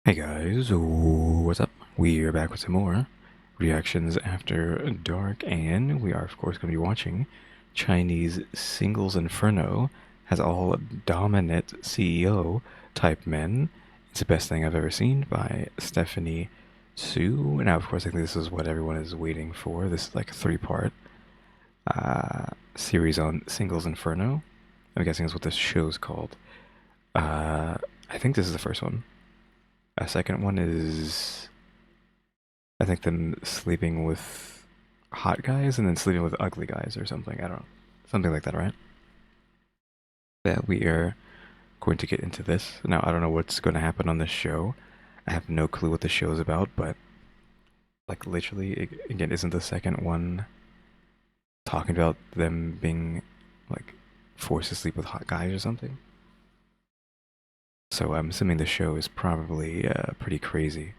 Hey guys, what's up? We're back with some more reactions after dark, and we are of course going to be watching Chinese Singles Inferno. Has all dominant CEO type men. It's the best thing I've ever seen by Stephanie Su. Now, of course, I think this is what everyone is waiting for. This is like a three-part series on Singles Inferno. I'm guessing is what this show's called. I think this is the first one. A second one is, I think, them sleeping with hot guys and then sleeping with ugly guys or something. I don't know. Something like that, right? Yeah, we are going to get into this. Now, I don't know what's going to happen on this show. I have no clue what the show is about, but, like, literally, again, isn't the second one talking about them being, like, forced to sleep with hot guys or something? So I'm assuming the show is probably pretty crazy.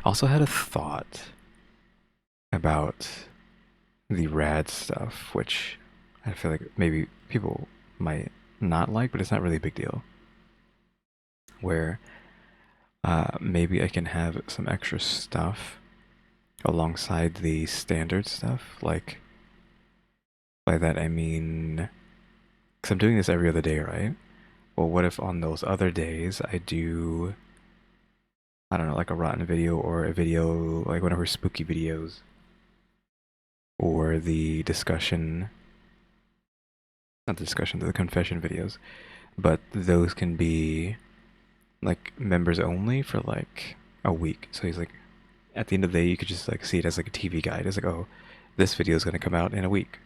Also had a thought about the rad stuff, which I feel like maybe people might not like, but it's not really a big deal. Where maybe I can have some extra stuff alongside the standard stuff. Like, by that I mean, because I'm doing this every other day, right? Well, what if on those other days I do, I don't know, like a rotten video or a video, like one of her spooky videos, or the discussion, not the discussion, the confession videos, but those can be like members only for like a week. So he's like, at the end of the day, you could just like see it as like a TV guide. It's like, oh, this video is going to come out in a week.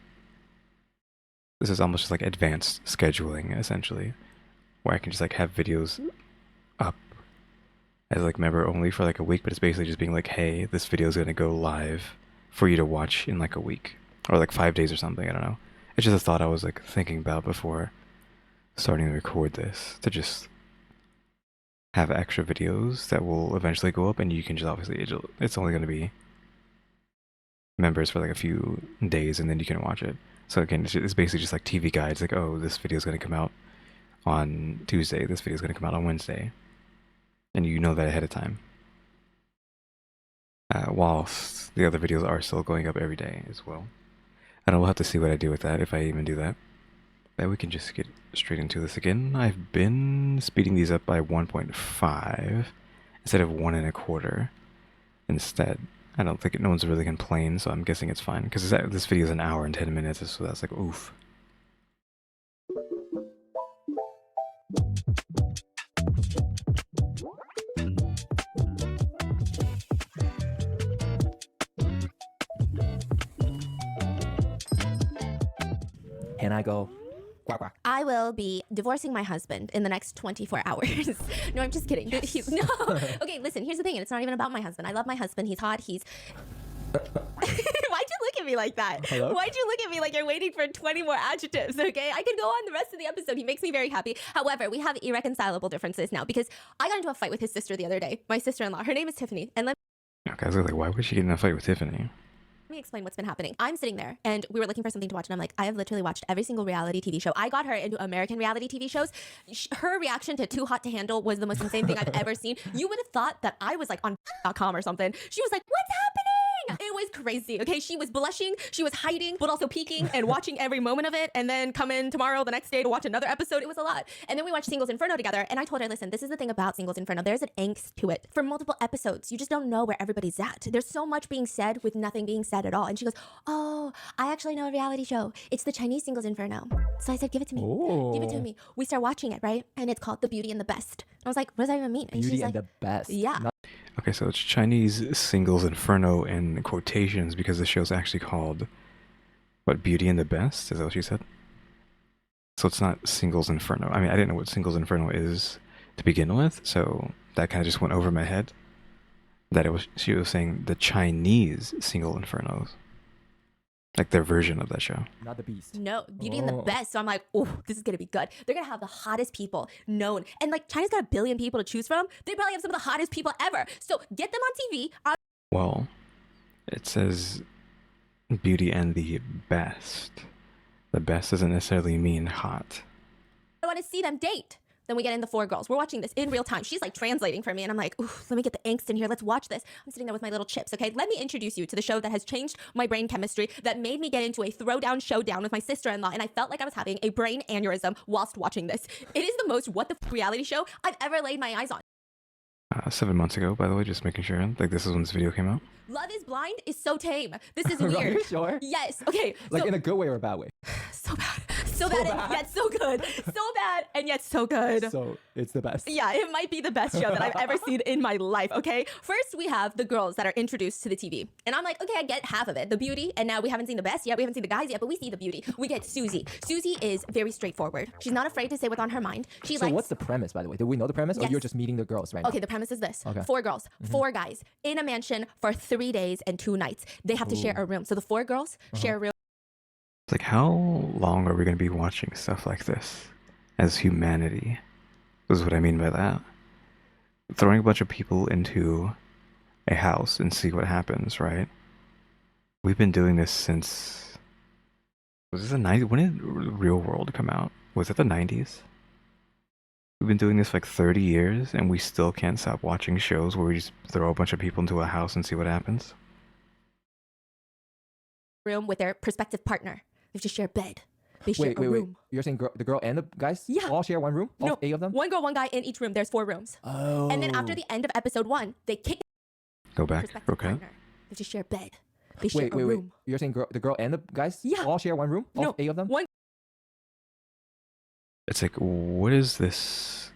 This is almost just like advanced scheduling, essentially, where I can just like have videos up as like member only for like a week, but it's basically just being like, hey, this video is going to go live for you to watch in like a week or like 5 days or something. I don't know. It's just a thought I was like thinking about before starting to record this, to just have extra videos that will eventually go up, and you can just obviously, it's only going to be members for like a few days, and then you can watch it. So again, it's basically just like TV guides, like, oh, this video is going to come out on Tuesday, this video is going to come out on Wednesday, and you know that ahead of time. Whilst the other videos are still going up every day as well. I don't know, we'll have to see what I do with that, if I even do that. But we can just get straight into this again. I've been speeding these up by 1.5 instead of 1.25 instead. I don't think no one's really complained, so I'm guessing it's fine. Because this video is an hour and 10 minutes, so that's like, oof. And I go, quack, quack. I will be divorcing my husband in the next 24 hours. No, I'm just kidding. He's, no. Okay, listen, here's the thing. And it's not even about my husband. I love my husband. He's hot. He's... Why'd you look at me like that? Hello? Why'd you look at me like you're waiting for 20 more adjectives, okay? I could go on the rest of the episode. He makes me very happy. However, we have irreconcilable differences now because I got into a fight with his sister the other day. My sister-in-law. Her name is Tiffany. And Okay, I was like, why would she get in a fight with Tiffany? let me explain what's been happening. I'm sitting there and we were looking for something to watch, and I'm like, I have literally watched every single reality TV show. I got her into American reality TV shows. Her reaction to Too Hot to Handle was the most insane thing I've ever seen. You would have thought that I was like on .com or something. She was like, what's happening? It was crazy, okay? She was blushing, she was hiding, but also peeking and watching every moment of it, and then come in tomorrow, the next day, to watch another episode. It was a lot. And then we watched Singles Inferno together, and I told her, listen, this is the thing about Singles Inferno. There's an angst to it. For multiple episodes, you just don't know where everybody's at. There's so much being said with nothing being said at all. And she goes, oh, I actually know a reality show. It's the Chinese Singles Inferno. So I said, give it to me. Ooh. Give it to me. We start watching it, right? And it's called The Beauty and the Best. I was like, what does that even mean? And Beauty she's and like, the best. yeah. Okay, so it's Chinese Singles Inferno in quotations because the show's actually called, what, Beauty and the Best? Is that what she said? So it's not Singles Inferno. I mean, I didn't know what Singles Inferno is to begin with, so that kind of just went over my head. That she was saying the Chinese Single Infernos. Like their version of that show. Not the beast. No, Beauty and the Best. So I'm like, oh, this is gonna be good. They're gonna have the hottest people known. And like, China's got 1 billion people to choose from. They probably have some of the hottest people ever. So get them on TV. Well, it says Beauty and the Best. The best doesn't necessarily mean hot. I want to see them date. Then we get in the four girls. We're watching this in real time. She's like translating for me, and I'm like, ooh, let me get the angst in here. Let's watch this. I'm sitting there with my little chips, okay? Let me introduce you to the show that has changed my brain chemistry, that made me get into a throwdown showdown with my sister-in-law, and I felt like I was having a brain aneurysm whilst watching this. It is the most what the reality show I've ever laid my eyes on. 7 months ago, by the way, just making sure. Like, this is when this video came out. Love is Blind is so tame. This is Are weird. you sure? Yes. Okay. Like so, in a good way or a bad way? so bad. So bad and yet so good. So bad and yet so good. So it's the best. Yeah, it might be the best show that I've ever seen in my life, okay? First, we have the girls that are introduced to the TV. And I'm like, okay, I get half of it, the beauty. And now we haven't seen the best yet. We haven't seen the guys yet, but we see the beauty. We get Susie. Susie is very straightforward. She's not afraid to say what's on her mind. So what's the premise, by the way? Do we know the premise? Or Yes. you're just meeting the girls right now? Okay, the premise is this. Okay. 4 girls, 4 guys in a mansion for 3 days and 2 nights. They have to share a room. So the 4 girls share a room. It's like, how long are we going to be watching stuff like this as humanity? This is what I mean by that. Throwing a bunch of people into a house and see what happens, right? We've been doing this since... Was this the 90s? When did Real World come out? Was it the 90s? We've been doing this for like 30 years and we still can't stop watching shows where we just throw a bunch of people into a house and see what happens. Room with their prospective partner. They have to share a bed. They share a room. You're saying the girl and the guys Yeah. all share one room? No, All 8 of them? 1 girl, 1 guy in each room. There's 4 rooms. Oh. And then after the end of episode 1, they kick Go back. prospective Okay. partner. They have to share a bed. They share a room. You're saying the girl and the guys Yeah. all share one room? All No, 8 of them? 1 It's like, what is this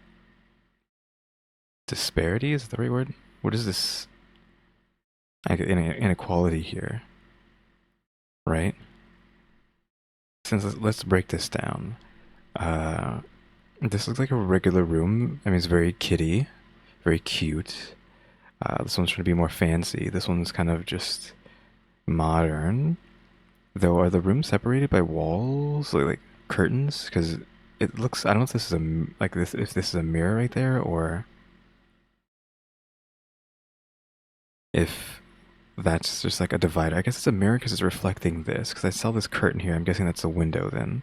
disparity? Is that the right word? What is this inequality here? Right? Since let's break this down. This looks like a regular room. I mean, it's very kiddie, very cute. This one's trying to be more fancy. This one's kind of just modern. Though, are the rooms separated by walls, like curtains? Because it looks. I don't know if this is if this is a mirror right there, or if that's just like a divider. I guess it's a mirror because it's reflecting this. Because I saw this curtain here. I'm guessing that's a window then.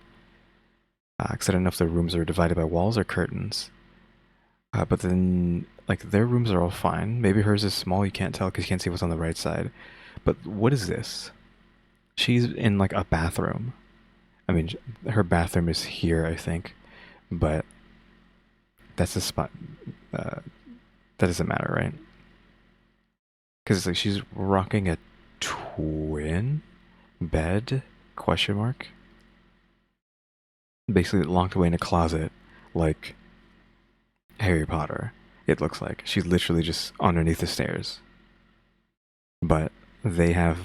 Because I don't know if the rooms are divided by walls or curtains. But then, like, their rooms are all fine. Maybe hers is small. You can't tell because you can't see what's on the right side. But what is this? She's in like a bathroom. I mean, her bathroom is here, I think. But that's the spot. That doesn't matter, right? Because it's like she's rocking a twin bed, question mark. Basically locked away in a closet, like Harry Potter, it looks like. She's literally just underneath the stairs. But they have...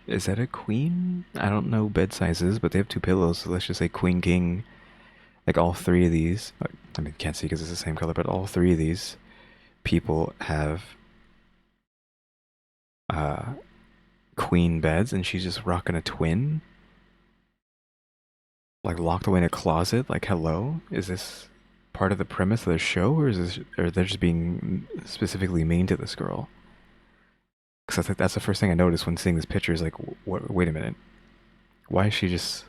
Is that a queen? I don't know bed sizes, but they have 2 pillows, so let's just say queen, king. Like all 3 of these... I mean, can't see because it's the same color, but all 3 of these people have queen beds, and she's just rocking a twin, like locked away in a closet. Like, hello, is this part of the premise of the show, or they're just being specifically mean to this girl? Because I think that's the first thing I noticed when seeing this picture is like, wait a minute, why is she just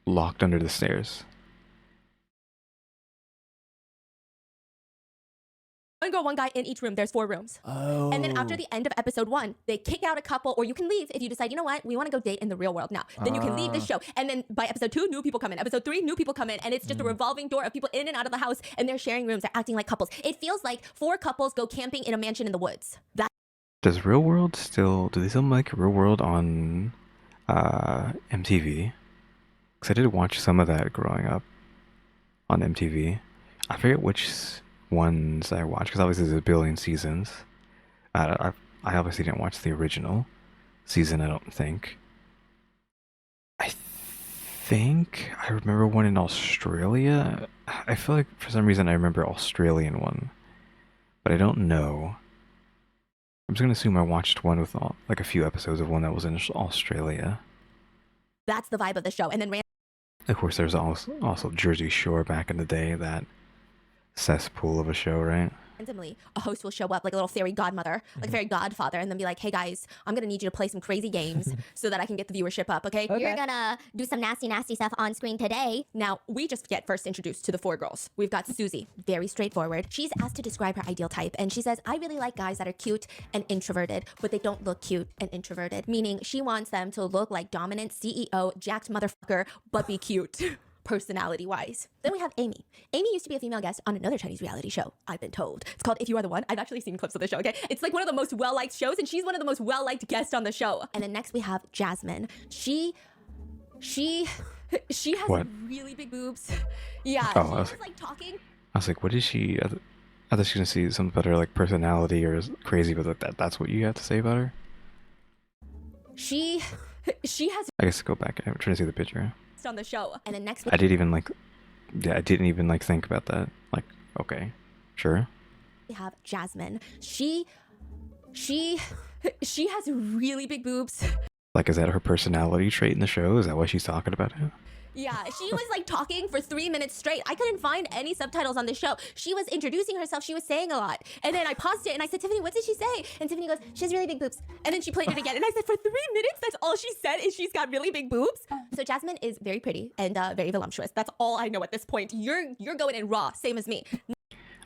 locked under the stairs? 1 girl, 1 guy in each room. There's 4 rooms. Oh. And then after the end of episode 1, they kick out a couple, or you can leave if you decide, you know what, we want to go date in the real world now. Then you can leave the show. And then by episode 2, new people come in. Episode 3, new people come in. And it's just a revolving door of people in and out of the house, and they're sharing rooms. They're acting like couples. It feels like 4 couples go camping in a mansion in the woods. Does Real World still... Do they still make Real World on MTV? Because I did watch some of that growing up on MTV. I forget which ones I watched, because obviously there's a billion seasons. I obviously didn't watch the original season, I don't think. I think I remember one in Australia. I feel like for some reason I remember Australian one, but I don't know. I'm just gonna assume I watched one with like a few episodes of one that was in Australia. That's the vibe of the show. And then Of course, there's also Jersey Shore back in the day, that cesspool of a show, right? randomly a host will show up like a little fairy godmother, like fairy godfather, and then be like, hey guys, I'm gonna need you to play some crazy games so that I can get the viewership up, okay? You're gonna do some nasty, nasty stuff on screen today. Now, we just get first introduced to the 4 girls. We've got Susie, very straightforward. She's asked to describe her ideal type, and she says, I really like guys that are cute and introverted, but they don't look cute and introverted, meaning she wants them to look like dominant CEO, jacked motherfucker, but be cute. Personality-wise. Then we have Amy. Amy used to be a female guest on another Chinese reality show, I've been told. It's called If You Are the One. I've actually seen clips of the show, okay? It's like one of the most well-liked shows, and she's one of the most well-liked guests on the show. And then next we have Jasmine. She has What? really big boobs. Yeah, Oh, she I was was like talking. I was like, what is she? I thought she was gonna see something about her like personality or crazy, but like that's what you have to say about her. She has I guess go back. I'm trying to see the picture. on the show. And then next I didn't even like. Yeah, I didn't even like think about that. Like, okay, sure. we have Jasmine. She has really big boobs. Like, is that her personality trait in the show? Is that why she's talking about it? Yeah, she was like talking for 3 minutes straight. I couldn't find any subtitles on the show. She was introducing herself. She was saying a lot. And then I paused it and I said, Tiffany, what did she say? And Tiffany goes, she has really big boobs. And then she played it again. And I said, for 3 minutes, that's all she said is she's got really big boobs. So Jasmine is very pretty and very voluptuous. That's all I know at this point. You're going in raw, same as me.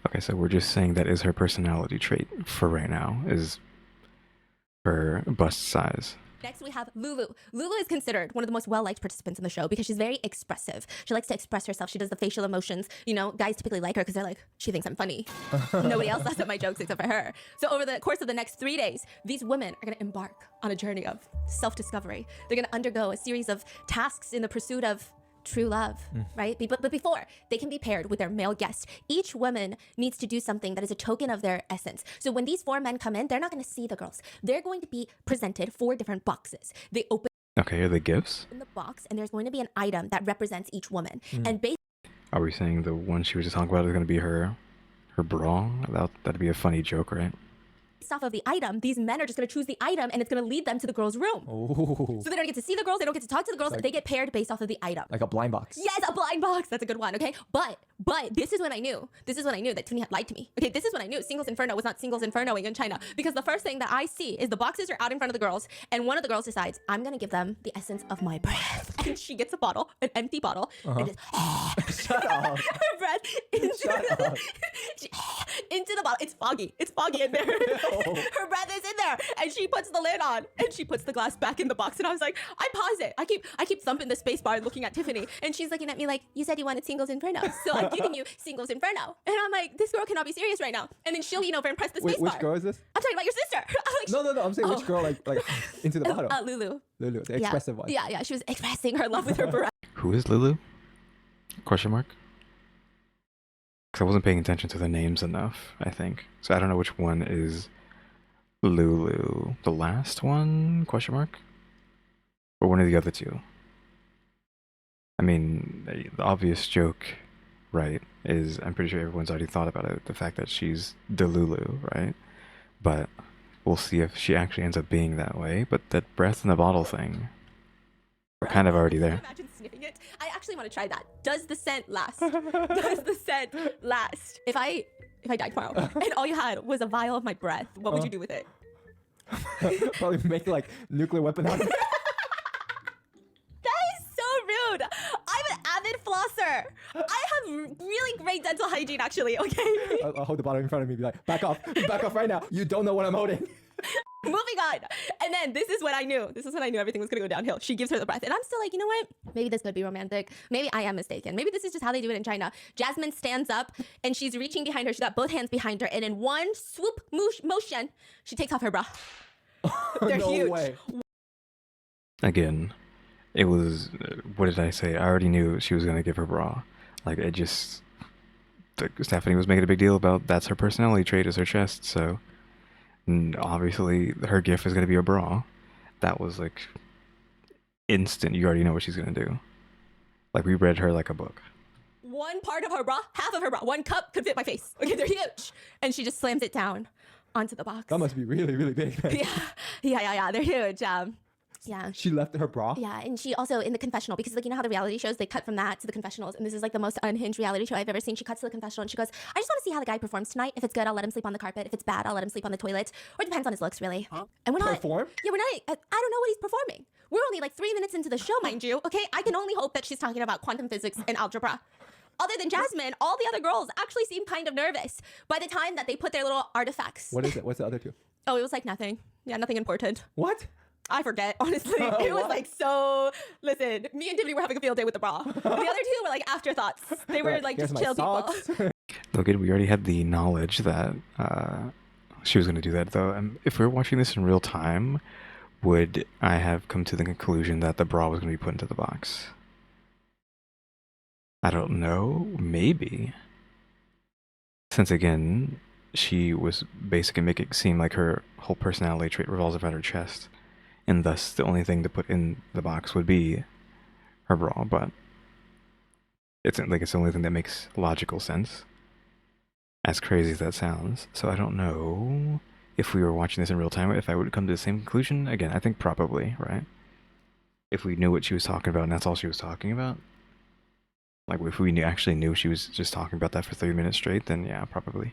Okay, so we're just saying that is her personality trait for right now, is her bust size. Next, we have Lulu. Lulu is considered one of the most well-liked participants in the show because she's very expressive. She likes to express herself. She does the facial emotions. You know, guys typically like her because they're like, she thinks I'm funny. Nobody else laughs at my jokes except for her. So over the course of the next 3 days, these women are going to embark on a journey of self-discovery. They're going to undergo a series of tasks in the pursuit of true love, right? But before they can be paired with their male guest, each woman needs to do something that is a token of their essence. So when these 4 men come in, they're not going to see the girls. They're going to be presented 4 different boxes. They open Okay, are they gifts? the box, and there's going to be an item that represents each woman. And based Are we saying the one she was just talking about is going to be her bra? That'd be a funny joke, right? off of the item, these men are just going to choose the item, and it's going to lead them to the girl's room. Oh, So they don't get to see the girls. They don't get to talk to the girls. Like- They get paired based off of the item. like a blind box. Yes, a blind box. That's a good one. Okay, but this is when I knew. This is when I knew that Tiffany had lied to me. Okay, this is when I knew Singles Inferno was not Singles Infernoing in China, because the first thing that I see is the boxes are out in front of the girls, and one of the girls decides I'm gonna give them the essence of my breath, and she gets a bottle, an empty bottle, and just Shut up. her breath into, Shut up. into the bottle. It's foggy. It's foggy in there. Her breath is in there, and she puts the lid on, and she puts the glass back in the box. And I was like, I pause it. I keep thumping the space bar and looking at Tiffany, and she's looking at me like, you said you wanted Singles Inferno, so I'm giving you Singles Inferno. And I'm like, this girl cannot be serious right now. And then she'll lean over and press the space Wait, which bar. girl is this? I'm talking about your sister. I'm like, No. I'm saying which girl, like into the bottom. Lulu. Lulu, the expressive one. Yeah. She was expressing her love with her breath. Who is Lulu? Question mark? Because I wasn't paying attention to the names enough, I think. So I don't know which one is Lulu. The last one? Question mark? Or one of the other two? I mean, the obvious joke, right, is I'm pretty sure everyone's already thought about it. The fact that she's Delulu, right? But we'll see if she actually ends up being that way. But that breath in the bottle thing, we're kind of already Can you there. imagine sniffing it? I actually want to try that. Does the scent last? Does the scent last? If I died tomorrow and all you had was a vial of my breath, what would you do with it? Probably make like nuclear weapon out of it. That is so rude. I'm an avid flosser. I have really great dental hygiene, actually. Okay. I'll hold the bottle in front of me and be like, back off right now. You don't know what I'm holding. Moving on. And then this is when I knew. This is when I knew everything was gonna go downhill. She gives her the breath, and I'm still like, you know what? Maybe this could be romantic. Maybe I am mistaken. Maybe this is just how they do it in China. Jasmine stands up and she's reaching behind her. She's got both hands behind her, and in one swoop motion, she takes off her bra. They're No huge. way. Again, it was, what did I say? I already knew she was going to give her bra. Like, it just, Stephanie was making a big deal about that's her personality trait is her chest, so obviously her gift is going to be a bra. That was like instant. You already know what she's going to do. Like, we read her like a book. One part of her bra, half of her bra, one cup could fit my face. Okay, they're huge. And she just slams it down onto the box. That must be really, really big. Man. Yeah, they're huge. Yeah. She left her bra? Yeah, and she also in the confessional, because like you know how the reality shows they cut from that to the confessionals, and this is like the most unhinged reality show I've ever seen. She cuts to the confessional and she goes, "I just want to see how the guy performs tonight. If it's good, I'll let him sleep on the carpet. If it's bad, I'll let him sleep on the toilet. Or it depends on his looks, really." Huh? And we're not. Perform? Yeah, we're not. I don't know what he's performing. We're only like 3 minutes into the show, mind you. Okay, I can only hope that she's talking about quantum physics and algebra. Other than Jasmine, all the other girls actually seem kind of nervous by the time that they put their little artifacts. What is it? What's the other two? Oh, it was like nothing. Yeah, nothing important. What? I forget, honestly. It was like so. Listen, me and Tiffany were having a field day with the bra. The other two were like afterthoughts. They were like Here's just my chill people. socks. Look, we already had the knowledge that she was going to do that, though. If we were watching this in real time, would I have come to the conclusion that the bra was going to be put into the box? I don't know. Maybe. Since, again, she was basically making it seem like her whole personality trait revolves around her chest, and thus the only thing to put in the box would be her bra, but it's like it's the only thing that makes logical sense, as crazy as that sounds. So I don't know if we were watching this in real time, if I would come to the same conclusion. Again, I think probably, right? If we knew what she was talking about and that's all she was talking about. Like, if we actually knew she was just talking about that for 30 minutes straight, then yeah, probably.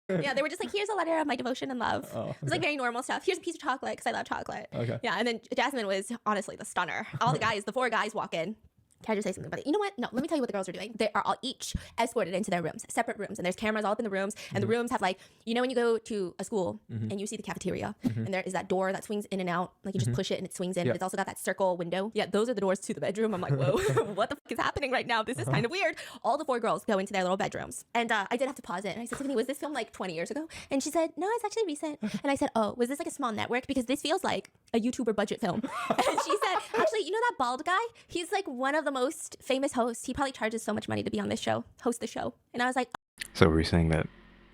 Yeah, they were just like, here's a letter of my devotion and love. Oh, It was like very normal stuff. Here's a piece of chocolate because I love chocolate. Okay. Yeah, and then Jasmine was honestly the stunner. All the guys, the 4 guys walk in. Can I just say something about it? You know what? No, let me tell you what the girls are doing. They are all each escorted into their rooms, separate rooms, and there's cameras all up in the rooms, and the rooms have like, you know when you go to a school and you see the cafeteria, and there is that door that swings in and out, like you just push it and it swings in, Yeah. but it's also got that circle window. Yeah, those are the doors to the bedroom. I'm like, whoa, what the fuck is happening right now? This is kind of weird. All the 4 girls go into their little bedrooms, and I did have to pause it, and I said, Tiffany, was this filmed like 20 years ago? And she said, no, it's actually recent. And I said, oh, was this like a small network? Because this feels like a YouTuber budget film. And she said, actually, you know that bald guy? He's like one of the most famous hosts. He probably charges so much money to be on this show, host the show. And I was like, So were you saying that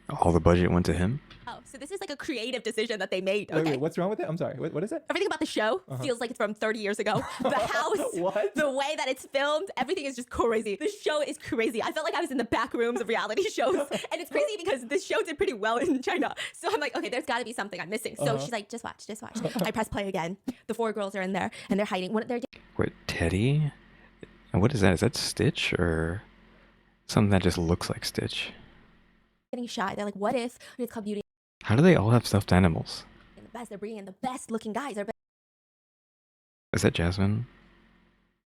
all the budget went to him? oh, so this is like a creative decision that they made. Okay. Wait, what's wrong with it? I'm sorry. What is it? Everything about the show feels like it's from 30 years ago. The house, What? the way that it's filmed, everything is just crazy. This show is crazy. I felt like I was in the back rooms of reality shows. And it's crazy because this show did pretty well in China. So I'm like, okay, there's got to be something I'm missing. So she's like, just watch, just watch. I press play again. The 4 girls are in there and they're hiding. What they're Wait, Teddy? And what is that? Is that Stitch or something that just looks like Stitch? getting shy. They're like, what if it's called Beauty How do they all have stuffed animals? and the Best? They're bringing in the best looking guys. They're Is that Jasmine?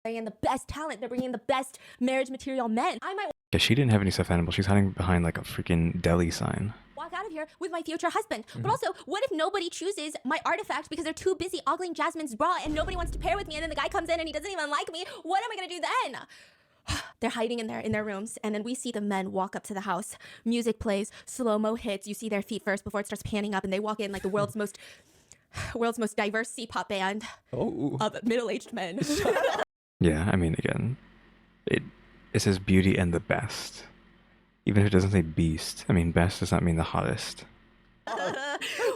bringing in the best talent. They're bringing in the best marriage material men. I might Yeah, she didn't have any stuffed animals. She's hiding behind like a freaking deli sign. walk out of here with my future husband. But also, what if nobody chooses my artifact because they're too busy ogling Jasmine's bra and nobody wants to pair with me, and then the guy comes in and he doesn't even like me? What am I gonna do then? They're hiding in their rooms, and then we see the men walk up to the house. Music plays, slow-mo hits. You see their feet first before it starts panning up, and they walk in like the world's most diverse C-pop band Oh. of middle-aged men. Yeah, I mean, again, it says beauty and the best. Even if it doesn't say beast, I mean, best does not mean the hottest.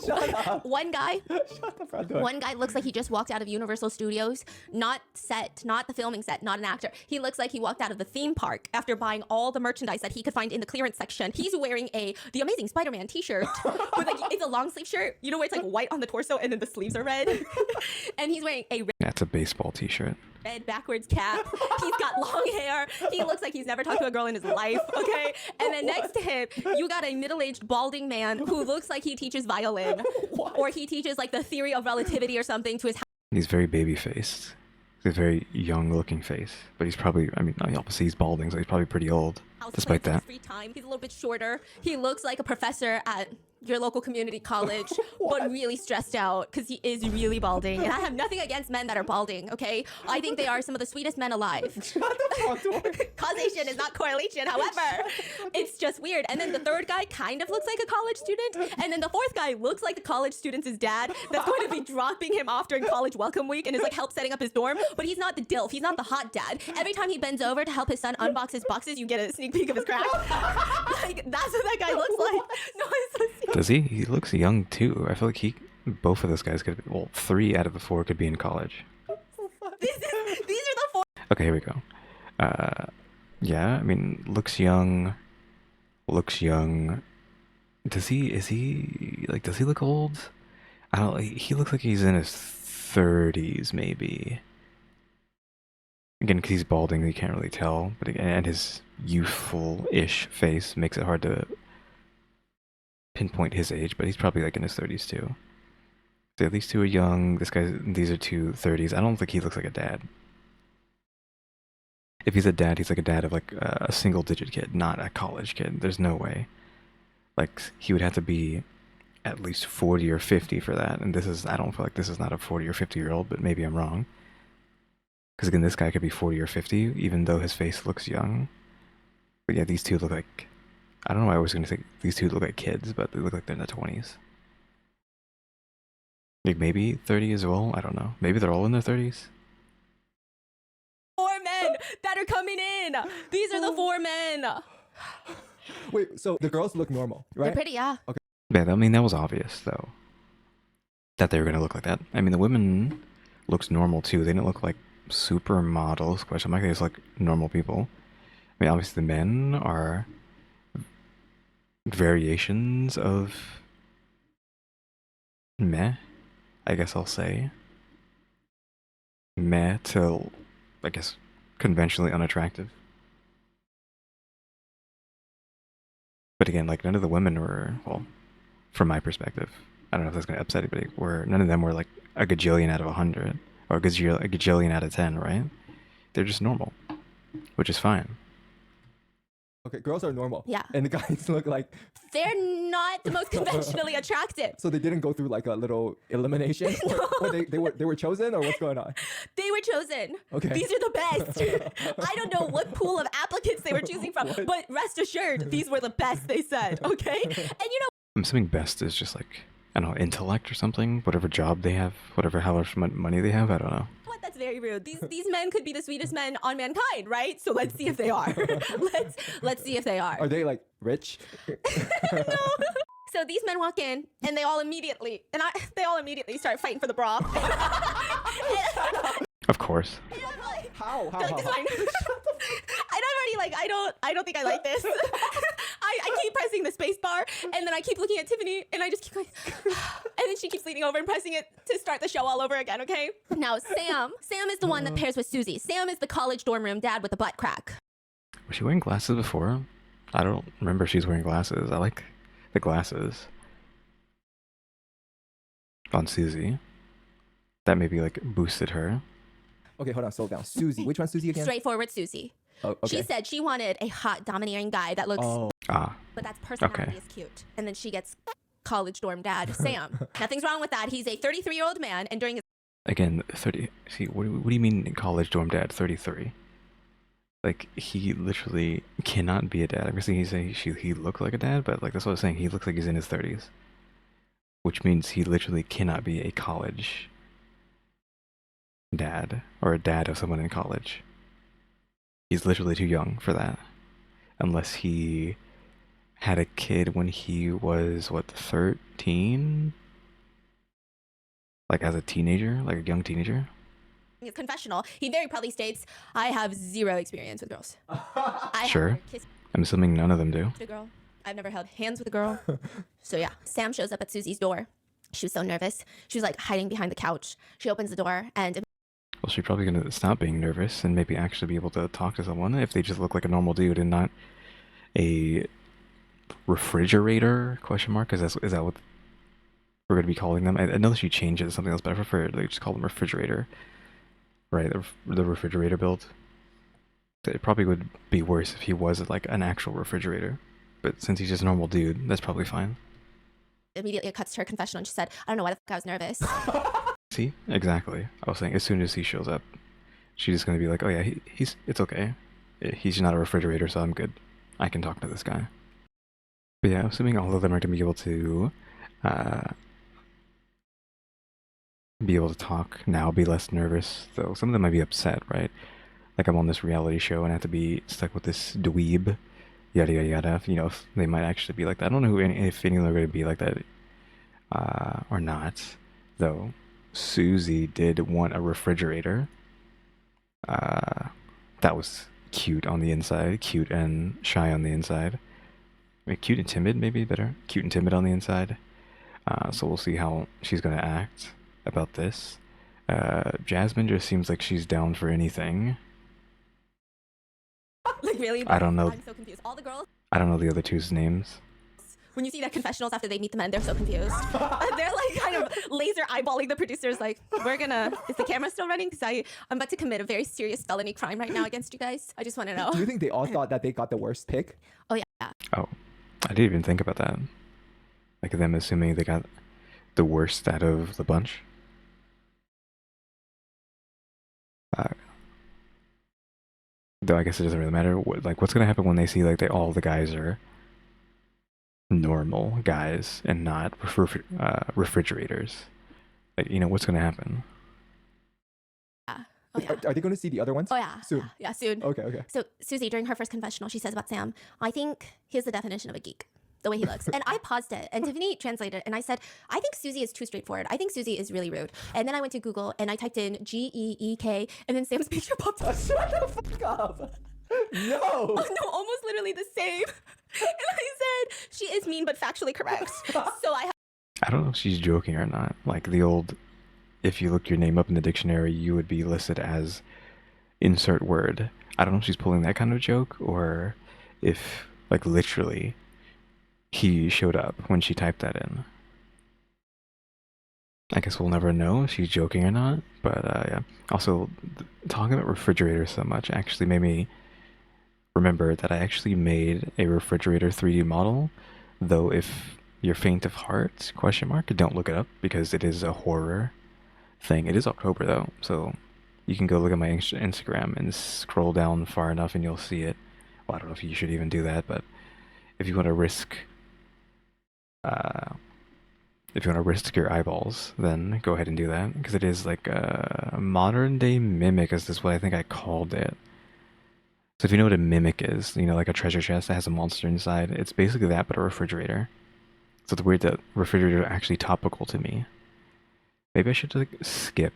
Shut up. One guy Shut the front door. One guy looks like he just walked out of Universal Studios, not set, not the filming set, not an actor. He looks like he walked out of the theme park after buying all the merchandise that he could find in the clearance section. He's wearing the Amazing Spider-Man t-shirt with like, it's a long sleeve shirt, you know, where it's like white on the torso and then the sleeves are red. And he's wearing a That's a baseball t-shirt. red backwards cap. He's got long hair. He looks like he's never talked to a girl in his life, okay? And then next to him, you got a middle-aged balding man who looks like he teaches violin. Or he teaches like the theory of relativity or something to his He's very baby-faced. He's a very young-looking face. But he's probably, I mean, obviously he's balding, so he's probably pretty old, house despite plants in that. his free time. He's a little bit shorter. He looks like a professor at your local community college, but really stressed out because he is really balding. And I have nothing against men that are balding, okay? I think they are some of the sweetest men alive. Shut the front door. Causation is not correlation, however. It's just weird. And then the third guy kind of looks like a college student. And then the fourth guy looks like the college student's dad that's going to be dropping him off during college welcome week and is like help setting up his dorm. But he's not the DILF. He's not the hot dad. Every time he bends over to help his son unbox his boxes, you get a sneak peek of his crack. Like, that's what that guy looks like. No, it's so serious. Does he? He looks young, too. I feel like both of those guys could be, well, 3 out of the 4 could be in college. These are the four. Okay, here we go. Yeah, I mean, looks young. Does he look old? I don't, he looks like he's in his 30s maybe. Again, because he's balding, you can't really tell. But again, and his youthful-ish face makes it hard to pinpoint his age. But he's probably like in his 30s too. So these two are young. These are two 30s. I don't think he looks like a dad. If he's a dad, he's like a dad of like a single-digit kid, not a college kid. There's no way. Like he would have to be at least 40 or 50 for that. And I don't feel like this is not a 40 or 50-year-old, but maybe I'm wrong. Because again, this guy could be 40 or 50, even though his face looks young. But yeah, these two look like, I don't know why I was going to think these two look like kids, but they look like they're in their 20s. Like maybe 30 as well, I don't know. Maybe they're all in their 30s. 4 men that are coming in. These are the 4 men. Wait, so the girls look normal, right? They're pretty, yeah. Okay. Yeah, I mean, that was obvious, though. That they were going to look like that. I mean, the women looked normal, too. They didn't look like supermodels, question mark. They just like normal people. I mean, obviously the men are variations of meh, I guess I'll say. Meh to, I guess, conventionally unattractive. But again, like none of the women were, well, from my perspective, I don't know if that's going to upset anybody, none of them were like a gajillion out of 100 or a gajillion out of 10, right? They're just normal, which is fine. Okay, girls are normal. Yeah. And the guys look like, They're not the most conventionally attractive. so they didn't go through like a little elimination? Or they were chosen, or what's going on? They were chosen. Okay. These are the best. I don't know what pool of applicants they were choosing from, but rest assured, these were the best, they said, okay? And you know, I'm assuming best is just like, I don't know, intellect or something, whatever job they have, however much money they have, I don't know. what? That's very rude. These men could be the sweetest men on mankind, right? So let's see if they are. let's see if they are. Are they like rich? No. So these men walk in, and they all immediately start fighting for the bra. Of course. How? They're like, this is mine. And I'm already like, I don't think I like this. I keep pressing the space bar, and then I keep looking at Tiffany, and I just keep going, and then she keeps leaning over and pressing it to start the show all over again, okay? Now, Sam is the one that pairs with Susie. Sam is the college dorm room dad with the butt crack. Was she wearing glasses before? I don't remember she's wearing glasses. I like the glasses on Susie. That maybe like boosted her. Okay, hold on, slow down. Susie, which one's Susie again? Straightforward Susie. Oh, okay. She said she wanted a hot, domineering guy that looks, Ah, but that's personality okay. is cute. And then she gets college dorm dad, Sam. Nothing's wrong with that. He's a 33-year-old man, and during his again, 30. See, what do you mean in college dorm dad? 33. Like he literally cannot be a dad. I'm guessing he's saying he looks like a dad, but like that's what I was saying. He looks like he's in his 30s, which means he literally cannot be a college dad or a dad of someone in college. He's literally too young for that, unless he had a kid when he was what, 13? Like as a teenager, like a young teenager. his confessional, he very proudly states, I have 0 experience with girls. I Sure. have never kissed I'm assuming none of them do. a girl. I've never held hands with a girl. So yeah, Sam shows up at Susie's door. She was so nervous. She was like hiding behind the couch. She opens the door and Well, she's probably gonna stop being nervous and maybe actually be able to talk to someone if they just look like a normal dude and not a refrigerator, question mark? Is that what we're gonna be calling them? I know she changed it to something else, but I prefer they just call them refrigerator. Right, the refrigerator build. It probably would be worse if he was like an actual refrigerator. But since he's just a normal dude, that's probably fine. immediately it cuts to her confessional and she said, I don't know why the fuck I was nervous. See? Exactly. I was saying, as soon as he shows up, she's just gonna be like, oh yeah, it's okay. He's not a refrigerator, so I'm good. I can talk to this guy. But yeah, assuming all of them are gonna be able to talk now, be less nervous, though some of them might be upset, right? Like I'm on this reality show and I have to be stuck with this dweeb, yada yada yada. You know, if they might actually be like that. I don't know if any of them are going to be like that or not, though. Susie did want a refrigerator. That was cute on the inside, cute and shy on the inside. I mean, cute and timid, maybe better. Cute and timid on the inside. So we'll see how she's going to act about this. Jasmine just seems like she's down for anything. Like really? I don't know. I'm so confused. All the girls, I don't know the other two's names. when you see their confessionals after they meet the men, they're so confused. They're like kind of laser eyeballing the producers like, is the camera still running? Because I'm about to commit a very serious felony crime right now against you guys. I just want to know. Do you think they all thought that they got the worst pick? Oh yeah. Oh, I didn't even think about that. Like them assuming they got the worst out of the bunch. Though I guess it doesn't really matter. What's gonna happen when they see like all the guys are normal guys and not refrigerators? Like, you know, what's gonna happen? Yeah. Oh yeah. Are they going to see the other ones? Oh yeah. Soon. Yeah, soon. Okay. So Susie, during her first confessional, she says about Sam, I think he's the definition of a geek. The way he looks. And I paused it and Tiffany translated and I said, I think Susie is too straightforward. I think Susie is really rude. And then I went to Google and I typed in GEEK and then Sam's picture popped up. Shut the fuck up. No. Oh, no, almost literally the same. And I said, she is mean but factually correct. So I don't know if she's joking or not. Like the old, if you look your name up in the dictionary, you would be listed as insert word. I don't know if she's pulling that kind of joke or if, like, literally he showed up when she typed that in. I guess we'll never know if she's joking or not, but yeah. Also, talking about refrigerators so much actually made me remember that I actually made a refrigerator 3D model, though if you're faint of heart, don't look it up, because it is a horror thing. It is October though, so you can go look at my Instagram and scroll down far enough and you'll see it. Well, I don't know if you should even do that, but if you want to risk your eyeballs, then go ahead and do that, because it is like a modern day mimic, is this what I think I called it. So if you know what a mimic is, you know, like a treasure chest that has a monster inside, it's basically that, but a refrigerator. So it's weird that refrigerators are actually topical to me. Maybe I should like skip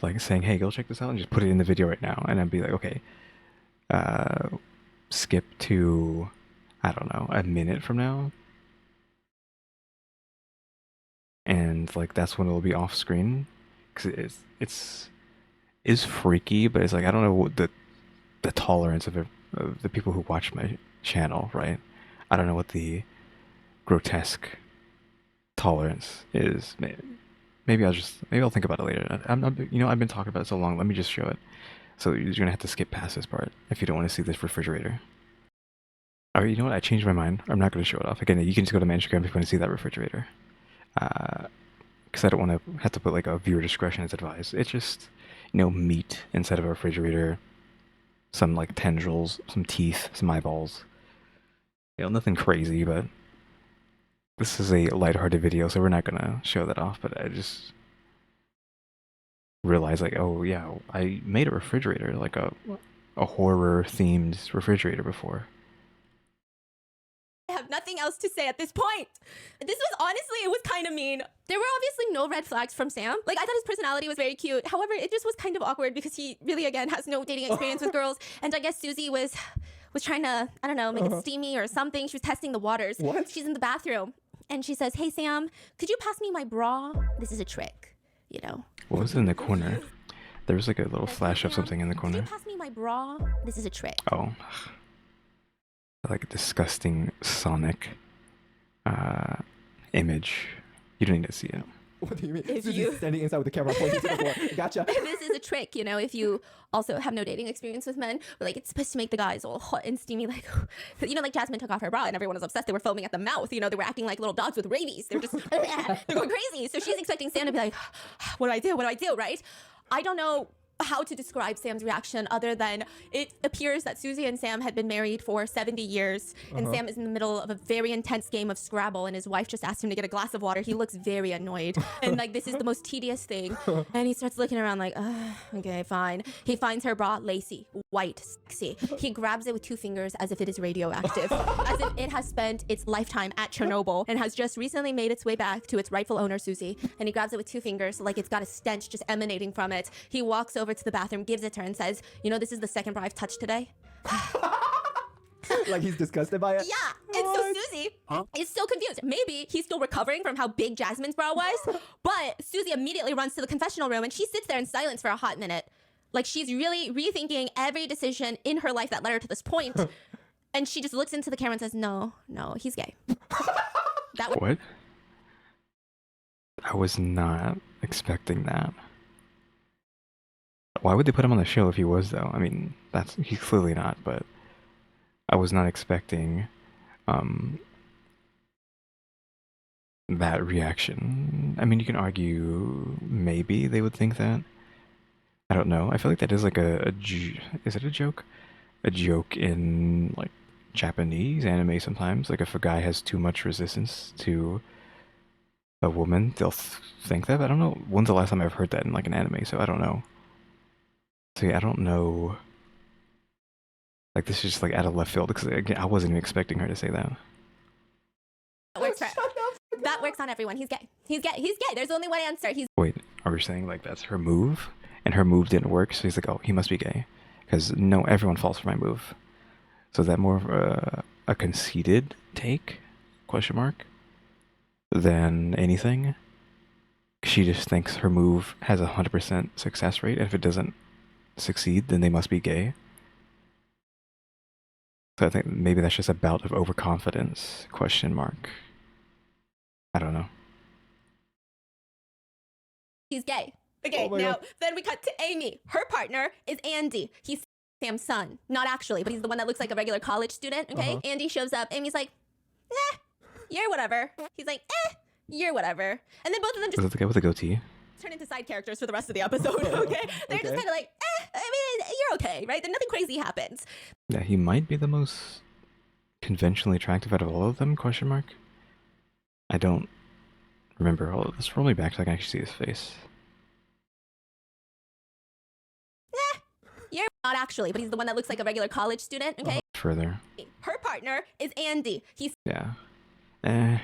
like saying, hey, go check this out, and just put it in the video right now, and I'd be like, okay, skip to, I don't know, a minute from now, and like that's when it'll be off screen, because it's freaky, but it's like I don't know what the tolerance of the people who watch my channel, right? I don't know what the grotesque tolerance is. Maybe I'll think about it later. I've been talking about it so long. Let me just show it. So you're gonna have to skip past this part if you don't want to see this refrigerator. Alright, you know what? I changed my mind. I'm not gonna show it off. Again, you can just go to my Instagram if you want to see that refrigerator. Because I don't want to have to put like a viewer discretion as advised. It's just, meat inside of a refrigerator, some like tendrils, some teeth, some eyeballs. Nothing crazy, but this is a lighthearted video, so we're not gonna show that off. But I just realized, like, oh yeah, I made a refrigerator, like a horror themed refrigerator before. have nothing else to say at this point. This was honestly, it was kind of mean. There were obviously no red flags from Sam. Like, I thought his personality was very cute. However, it just was kind of awkward because he really, again, has no dating experience with girls. And I guess Susie was trying to, I don't know, make it steamy or something. She was testing the waters. What? She's in the bathroom and she says, hey, Sam, could you pass me my bra? This is a trick, What was in the corner? There was like a little flash of something in the corner. Could you pass me my bra? This is a trick. Oh. Like a disgusting Sonic image. You don't need to see it. What do you mean? If Susie's you- standing inside with the camera pointing to the floor. Gotcha. This is a trick, if you also have no dating experience with men, but like it's supposed to make the guys all hot and steamy, like, like Jasmine took off her bra and everyone was obsessed. They were foaming at the mouth, they were acting like little dogs with rabies. They're just, they're going crazy. So she's expecting Sam to be like, what do I do? What do I do, right? I don't know how to describe Sam's reaction other than it appears that Susie and Sam had been married for 70 years and Sam is in the middle of a very intense game of Scrabble and his wife just asked him to get a glass of water. He looks very annoyed and like this is the most tedious thing and he starts looking around like, okay, fine. He finds her bra lacy, white, sexy. He grabs it with 2 fingers as if it is radioactive, as if it has spent its lifetime at Chernobyl and has just recently made its way back to its rightful owner, Susie, and he grabs it with 2 fingers like it's got a stench just emanating from it. He walks over to the bathroom, gives it to her and says, this is the second bra I've touched today. Like he's disgusted by it? Yeah. And so Susie Susie is still confused. Maybe he's still recovering from how big Jasmine's bra was, but Susie immediately runs to the confessional room and she sits there in silence for a hot minute. Like she's really rethinking every decision in her life that led her to this point. And she just looks into the camera and says, no, he's gay. What? I was not expecting that. Why would they put him on the show if he was, though? I mean, he's clearly not, but I was not expecting that reaction. I mean, you can argue maybe they would think that. I don't know. I feel like that is like is it a joke? A joke in like Japanese anime sometimes. Like if a guy has too much resistance to a woman, they'll think that. But I don't know. When's the last time I've heard that in like an anime? So I don't know. See, I don't know. Like this is just like out of left field because again, I wasn't even expecting her to say that. That works on everyone. He's gay. He's gay. He's gay. There's only one answer. Wait, are we saying like that's her move? And her move didn't work, so he's like, oh, he must be gay. Because no, everyone falls for my move. So is that more of a conceited take, question mark, than anything? She just thinks her move has a 100% success rate, and if it doesn't succeed, then they must be gay. So I think maybe that's just a bout of overconfidence, question mark. I don't know. He's gay. Okay, now then we cut to Amy. Her partner is Andy. He's Sam's son. Not actually, but he's the one that looks like a regular college student, okay? Andy shows up. Amy's like, eh, you're whatever. He's like, you're whatever. And then both of them just... Was that the guy with the goatee? turn into side characters for the rest of the episode, okay? They're just kind of like, I mean, you're okay, right? Then nothing crazy happens. Yeah, he might be the most conventionally attractive out of all of them, question mark. I don't remember all of this. Roll me back so I can actually see his face. You're not actually, but he's the one that looks like a regular college student, okay? Further. Her partner is Andy. He's... Yeah. I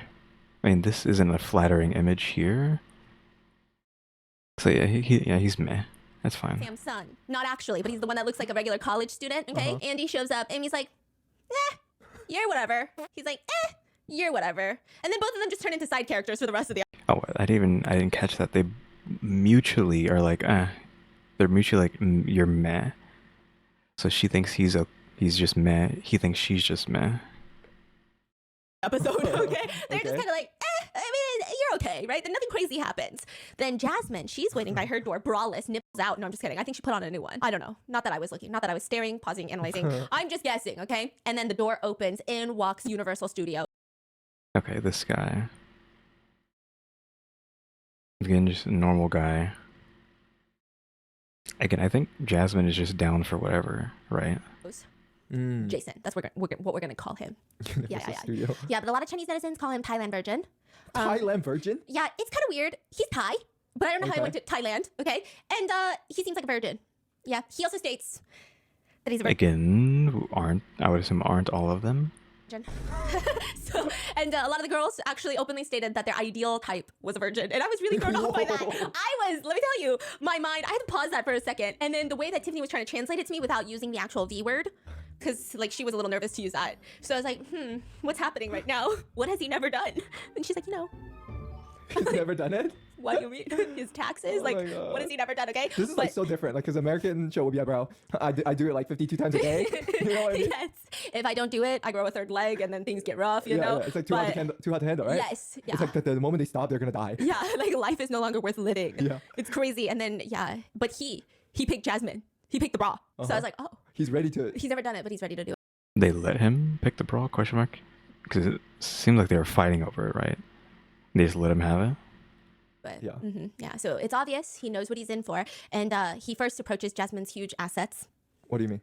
mean, this isn't a flattering image here. So yeah, he's meh. That's fine. Sam's son. Not actually, but he's the one that looks like a regular college student, okay? Andy shows up. Amy's like, you're whatever. He's like, you're whatever. And then both of them just turn into side characters for the rest of the... Oh, I didn't catch that. They mutually are like, they're mutually like, you're meh. So she thinks he's just meh. He thinks she's just meh. Episode, okay? They're just kind of like, I mean, you're okay, right? Then nothing crazy happens. Then Jasmine, she's waiting by her door, braless, nipples out. No, I'm just kidding. I think she put on a new one. I don't know. Not that I was looking. Not that I was staring, pausing, analyzing. I'm just guessing, okay? And then the door opens. In walks Universal Studios. Okay, this guy. Again, just a normal guy. Again, I think Jasmine is just down for whatever, right? Jason. That's what we're gonna call him. Yeah. Studio. Yeah, but a lot of Chinese netizens call him Thailand Virgin. Thailand Virgin? Yeah, it's kind of weird. He's Thai, but I don't know how he went to Thailand. Okay, and he seems like a virgin. Yeah, he also states that he's a virgin. Again, I would assume aren't all of them. So, and a lot of the girls actually openly stated that their ideal type was a virgin, and I was really thrown off by that. Let me tell you, my mind, I had to pause that for a second, and then the way that Tiffany was trying to translate it to me without using the actual V word, because like she was a little nervous to use that. So I was like, what's happening right now? What has he never done? And she's like, He's never done it? What do you mean? His taxes? Oh like, what has he never done? Okay. This is like so different. Like, because American show would be like, bro, I do it like 52 times a day. You know what I mean? Yes. If I don't do it, I grow a third leg, and then things get rough. You know. Yeah. It's like too hard to handle, right? Yes. Yeah. It's like the moment they stop, they're gonna die. Yeah. Like life is no longer worth living. Yeah. It's crazy. And then but he picked Jasmine. He picked the bra. So I was like, oh. He's ready to. He's never done it, but he's ready to do it. They let him pick the bra? Question mark. Because it seemed like they were fighting over it, right? They just let him have it. But, yeah, so it's obvious he knows what he's in for, and he first approaches Jasmine's huge assets. What do you mean?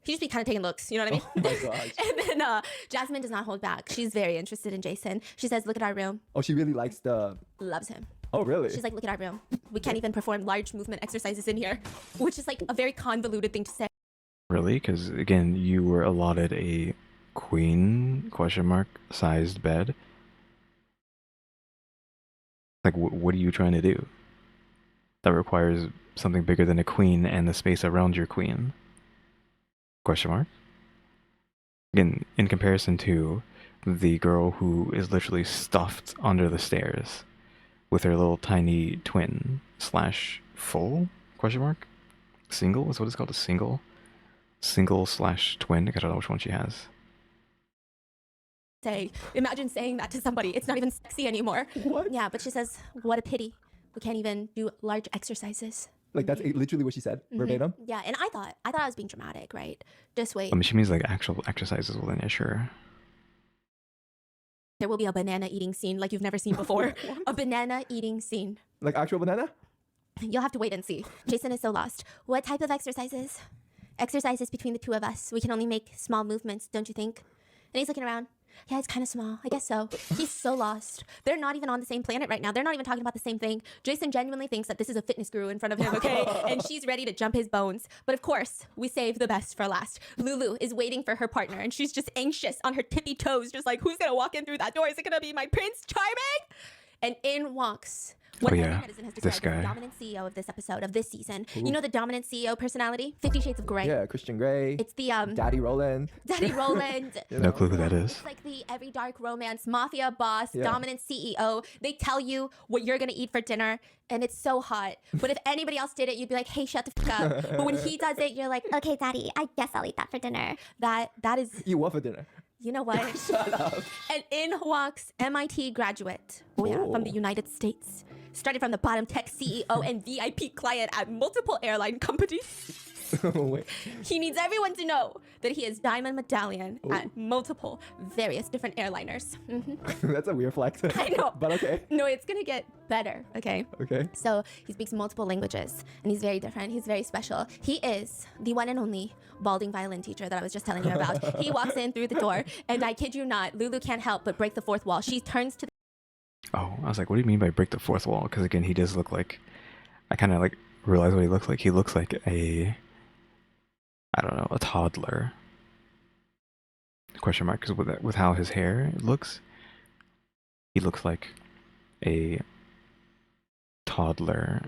He just be kind of taking looks, you know what I mean? Oh my gosh. And then Jasmine does not hold back. She's very interested in Jason. She says, "Look at our room." Oh, she really likes the. Loves him. Oh, really? She's like, "Look at our room. We can't even perform large movement exercises in here," which is like a very convoluted thing to say. Really? Because again, you were allotted a queen question mark sized bed. Like, what are you trying to do? That requires something bigger than a queen and the space around your queen. Question mark? Again, in comparison to the girl who is literally stuffed under the stairs with her little tiny twin slash full question mark single is what it's called, a single slash twin. I don't know which one she has. Imagine saying that to somebody. It's not even sexy anymore. What? Yeah, but she says, what a pity. We can't even do large exercises. Like that's literally what she said, verbatim. Yeah, and I thought I was being dramatic, right? Just wait. I mean, she means like actual exercises. Well, then yeah, sure. There will be a banana eating scene like you've never seen before. A banana eating scene. Like actual banana. You'll have to wait and see. Jason is so lost. What type of exercises? Exercises between the two of us. We can only make small movements, don't you think? And he's looking around. Yeah, it's kind of small. I guess so. He's so lost. They're not even on the same planet right now. They're not even talking about the same thing. Jason genuinely thinks that this is a fitness guru in front of him, okay? And she's ready to jump his bones. But of course, we save the best for last. Lulu is waiting for her partner, and she's just anxious on her tippy toes, just like, who's gonna walk in through that door? Is it gonna be my Prince Charming? And in walks what Oh, yeah. Edison has This described as guy. the dominant CEO of this episode, of this season. You know the dominant CEO personality? 50 Shades of Grey. Yeah, Christian Grey. It's the Daddy Roland. Daddy Roland. You No know? clue who that is. It's like the every dark romance mafia boss, Yeah. dominant CEO. They tell you what you're gonna eat for dinner, and it's so hot. But if anybody else did it, you'd be like, "Hey, shut the fuck up." But when he does it, you're like, Okay, Daddy, I guess I'll eat that for dinner. "That is, Eat what for dinner? you know what?" Shut up. And in walks MIT graduate. Oh yeah, from the United States. Started from the bottom, tech CEO and VIP client at multiple airline companies. Wait. He needs everyone to know that he is diamond medallion at multiple, various different airliners. That's a weird flex. I know. But okay. No, it's gonna get better, okay? Okay. So he speaks multiple languages, and he's very different. He's very special. He is the one and only balding violin teacher that I was just telling you about. He walks in through the door, and I kid you not, Lulu can't help but break the fourth wall. She turns to Oh, I was like, what do you mean by break the fourth wall? Because again, he does look like, I kind of like realize what he looks like. He looks like a, I don't know, a toddler. Question mark, because with how his hair looks, he looks like a toddler,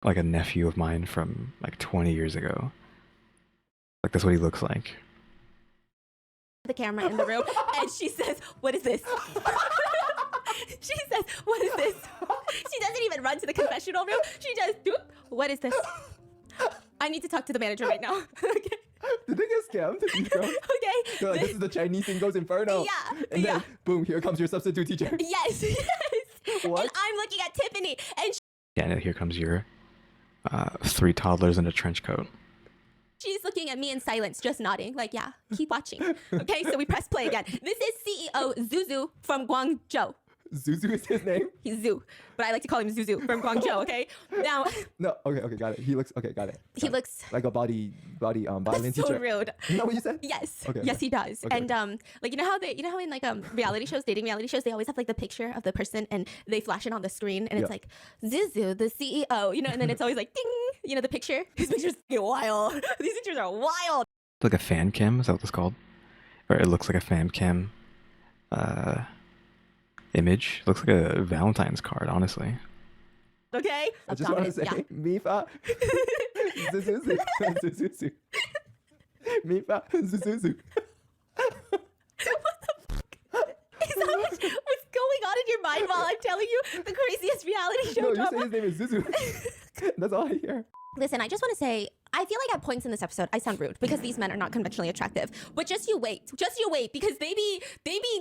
like a nephew of mine from like 20 years ago. Like that's what he looks like. the camera in the room, and she says, "What is this?" She says, "What is this?" She doesn't even run to the confessional room. She just, "Doop, what is this?" I need to talk to the manager right now. Okay. Did they get scammed? These girls? Okay. They're like, this is the Chinese thing goes Inferno. Yeah, And then, yeah. boom, here comes your substitute teacher. Yes, yes. What? And I'm looking at Tiffany, and Yeah, and here comes your 3 toddlers in a trench coat. she's looking at me in silence, just nodding, like, yeah, keep watching. Okay, so we press play again. This is CEO Zuzu from Guangzhou. Zuzu is his name? He's Zoo, but I like to call him Zuzu from Guangzhou, okay? Now, No, okay, got it. He looks, okay, got it. he looks Like a violin so teacher. rude. Is that what you said? Yes. Okay, Yes, okay. he does. Okay. And like you know how in like reality shows, dating reality shows, they always have like the picture of the person and they flash it on the screen and it's Yeah. like Zuzu, the CEO, you know, and then it's always like ding, you know, the picture. These pictures are wild. These pictures are wild. It's like a fan cam, is that what it's called? Or it looks like a fan cam image. It looks like a Valentine's card, honestly. Okay. I just want to say, Yeah. Mifa, Zuzu, Zuzu, Mifa, Zuzu. Is that what's going on in your mind while I'm telling you the craziest reality show No, you drama? say his name is Zuzu. That's all I hear. Listen, I just want to say, I feel like at points in this episode, I sound rude because these men are not conventionally attractive. But just you wait, because they be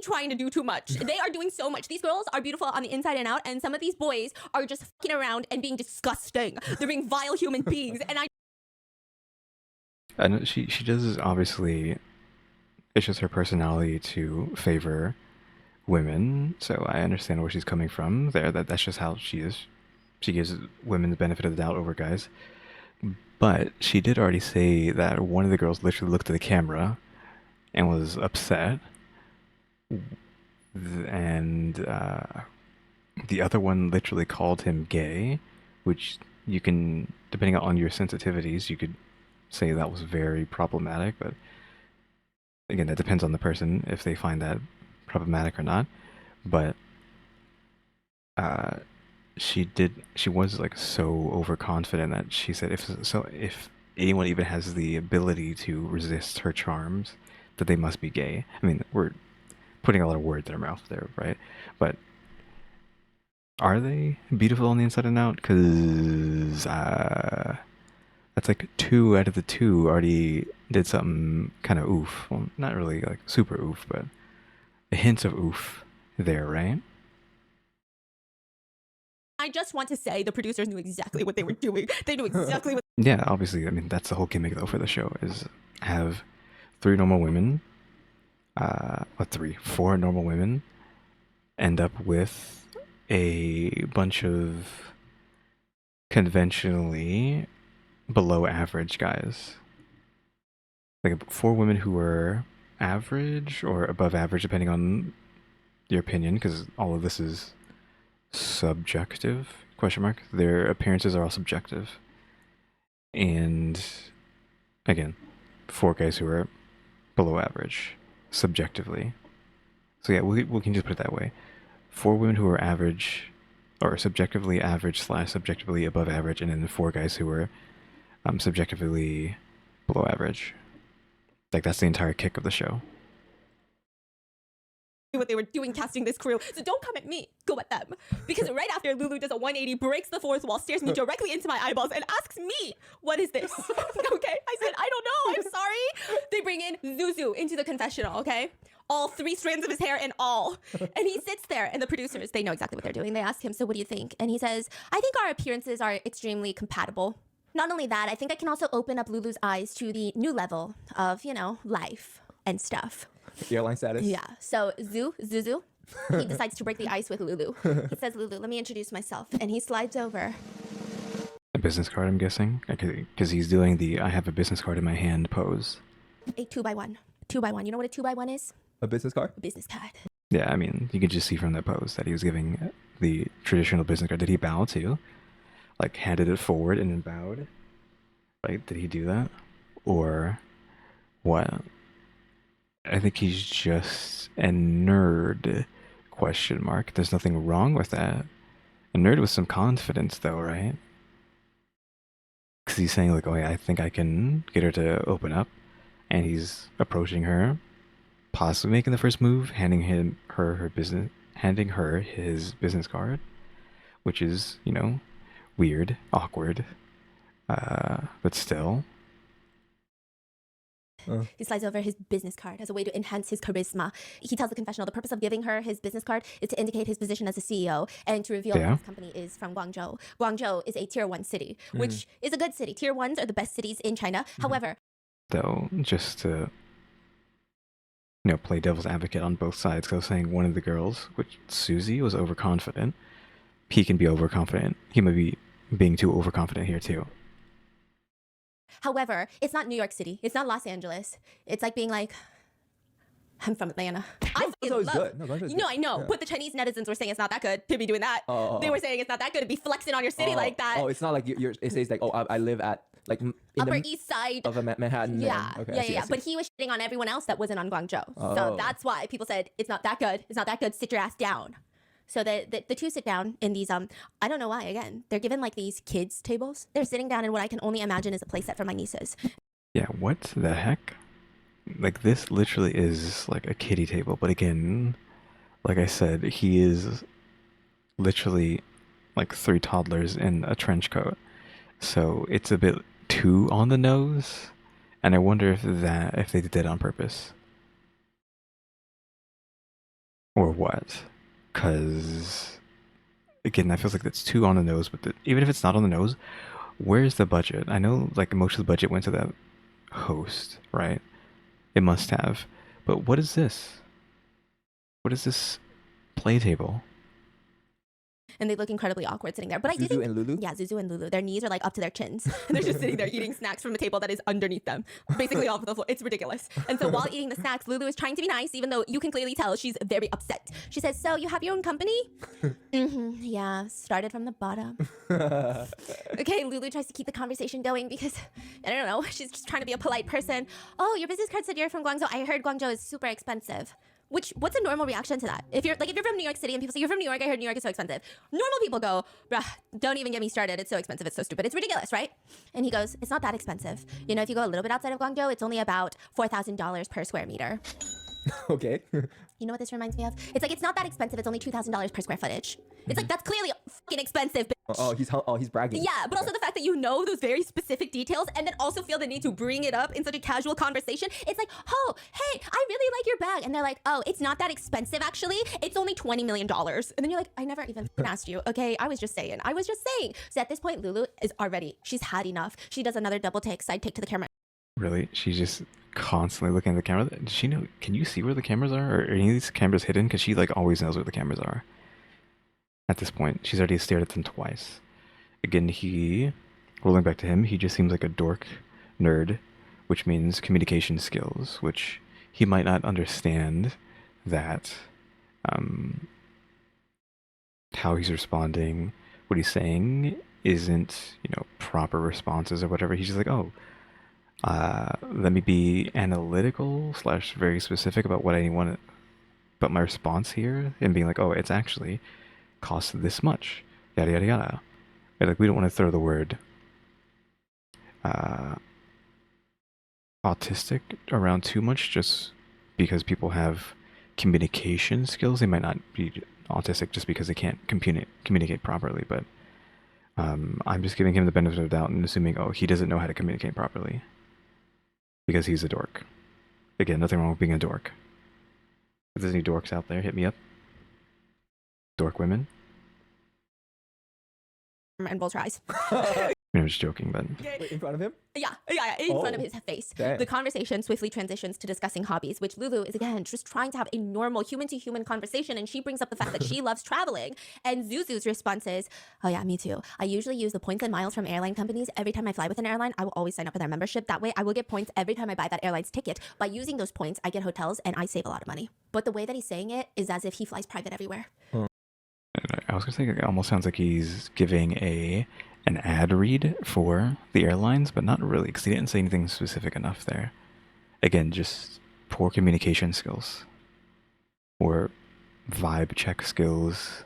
trying to do too much. They are doing so much. These girls are beautiful on the inside and out, and some of these boys are just fucking around and being disgusting. They're being vile human beings, and I know she does obviously. It's just her personality to favor women, so I understand where she's coming from. That's just how she is. She gives women the benefit of the doubt over guys. But she did already say that one of the girls literally looked at the camera and was upset, and the other one literally called him gay, which you can, depending on your sensitivities, you could say that was very problematic. But again, that depends on the person if they find that problematic or not. But she was like so overconfident that she said if anyone even has the ability to resist her charms, that they must be gay. I mean, we're putting a lot of words in her mouth there, right? But are they beautiful on the inside and out? Because that's like 2 out of the 2 already did something kind of oof. Well, not really like super oof, but a hint of oof there, right? I just want to say the producers knew exactly what they were doing. They knew exactly what Yeah, obviously, I mean, that's the whole gimmick though for the show is have 3 normal women, what 3, 4 normal women end up with a bunch of conventionally below average guys. Like 4 women who were average or above average, depending on your opinion, because all of this is subjective, question mark. Their appearances are all subjective. And again, 4 guys who are below average, subjectively. So yeah, we can just put it that way. 4 women who are average, or subjectively average / subjectively above average, and then 4 guys who are subjectively below average. Like that's the entire kick of the show. they were doing casting this crew. So don't come at me. Go at them. Because right after Lulu does a 180, breaks the fourth wall, stares me directly into my eyeballs, and asks me, "What is this?" Okay? I said, "I don't know. I'm sorry." They bring in Zuzu into the confessional, okay? All 3 strands of his hair and all. And he sits there, and the producers, they know exactly what they're doing. They ask him, "So what do you think?" And he says, "I think our appearances are extremely compatible. Not only that, I think I can also open up Lulu's eyes to the new level of, life and stuff." Airline status. Yeah. So Zuzu, he decides to break the ice with Lulu. He says, "Lulu, let me introduce myself." And he slides over. A business card, I'm guessing, because he's doing the "I have a business card in my hand" pose. A 2x1. 2x1. You know what a 2x1 is? A business card. A business card. Yeah, I mean, you could just see from that pose that he was giving the traditional business card. Did he bow too? Like, handed it forward and then bowed? Like, did he do that? Or what? I think he's just a nerd, question mark. There's nothing wrong with that. A nerd with some confidence, though, right? Because he's saying, like, "Oh, yeah, I think I can get her to open up." And he's approaching her, possibly making the first move, handing her his business card, which is, weird, awkward, but still. He slides over his business card as a way to enhance his charisma. He tells the confessional the purpose of giving her his business card is to indicate his position as a CEO and to reveal that his company is from Guangzhou. Guangzhou is a tier 1 city, which is a good city. Tier 1s are the best cities in China. However, though, just to play devil's advocate on both sides, because I was saying one of the girls, which Susie, was overconfident. He can be overconfident. He might be being too overconfident here too. However, it's not New York City. It's not Los Angeles. It's like being like, "I'm from Atlanta." Guangzhou is good. No, Guangzhou is good. I know. Yeah. But the Chinese netizens were saying it's not that good to be doing that. They were saying it's not that good to be flexing on your city like that. Oh, it's not like it says like, "Oh, I live at like in Upper the East Side of Manhattan." Yeah, Okay, I see. But he was shitting on everyone else that wasn't on Guangzhou. So that's why people said it's not that good. It's not that good. Sit your ass down. So the 2 sit down in these I don't know why, again, they're given like these kids tables. They're sitting down in what I can only imagine is a playset for my nieces. Yeah, what the heck? Like, this literally is like a kiddie table, but again, like I said, he is literally like 3 toddlers in a trench coat. So it's a bit too on the nose, and I wonder if they did that on purpose. Or what? Because, again, that feels like that's too on the nose, but even if it's not on the nose, where's the budget? I know, like, most of the budget went to that host, right? It must have. But what is this? What is this play table? And they look incredibly awkward sitting there. But I do Zuzu think, and Lulu? yeah, Zuzu and Lulu. Their knees are like up to their chins. And they're just sitting there eating snacks from a table that is underneath them, basically off the floor. It's ridiculous. And so while eating the snacks, Lulu is trying to be nice, even though you can clearly tell she's very upset. She says, "So you have your own company?" Yeah, started from the bottom. Okay, Lulu tries to keep the conversation going because, I don't know, she's just trying to be a polite person. "Oh, your business card said you're from Guangzhou. I heard Guangzhou is super expensive." What's a normal reaction to that? If you're from New York City and people say you're from New York, I heard New York is so expensive. Normal people go, "Bruh, don't even get me started. It's so expensive. It's so stupid. It's ridiculous, right?" And he goes, "It's not that expensive. If you go a little bit outside of Guangzhou, it's only about $4,000 per square meter." Okay. You know what this reminds me of? It's like, it's not that expensive. It's only $2,000 per square footage. It's like, that's clearly fucking expensive. He's bragging. Yeah, but also the fact that you know those very specific details and then also feel the need to bring it up in such a casual conversation. It's like, oh, hey, I really like your bag. And they're like, oh, it's not that expensive, actually. It's only $20 million. And then you're like, I never even asked you. Okay, I was just saying. So at this point, Lulu is already, she's had enough. She does another double take, side take to the camera. Really? She's just constantly looking at the camera. Does she know? Can you see where the cameras are? Or are any of these cameras hidden? Because she like always knows where the cameras are. At this point, she's already stared at them twice. Again, rolling back to him, he just seems like a dork nerd, which means communication skills, which he might not understand that how he's responding, what he's saying isn't, proper responses or whatever. He's just like, oh, let me be analytical / very specific about what I want, but my response here, and being like, oh, it's actually costs this much, yada yada yada. And, like, we don't want to throw the word autistic around too much, just because people have communication skills. They might not be autistic just because they can't communicate properly, but I'm just giving him the benefit of the doubt and assuming, oh, he doesn't know how to communicate properly because he's a dork. Again, nothing wrong with being a dork. If there's any dorks out there, hit me up. Dork women. And roll her eyes. I'm just joking, but Wait, in front of him? Yeah, in front of his face. Dang. The conversation swiftly transitions to discussing hobbies, which Lulu is, again, just trying to have a normal human-to-human conversation, and she brings up the fact that she loves traveling, and Zuzu's response is, oh yeah, me too. I usually use the points and miles from airline companies. Every time I fly with an airline, I will always sign up for their membership. That way, I will get points every time I buy that airline's ticket. By using those points, I get hotels, and I save a lot of money. But the way that he's saying it is as if he flies private everywhere. I was gonna say it almost sounds like he's giving an ad read for the airlines, but not really, because he didn't say anything specific enough there. Again, just poor communication skills, or vibe check skills,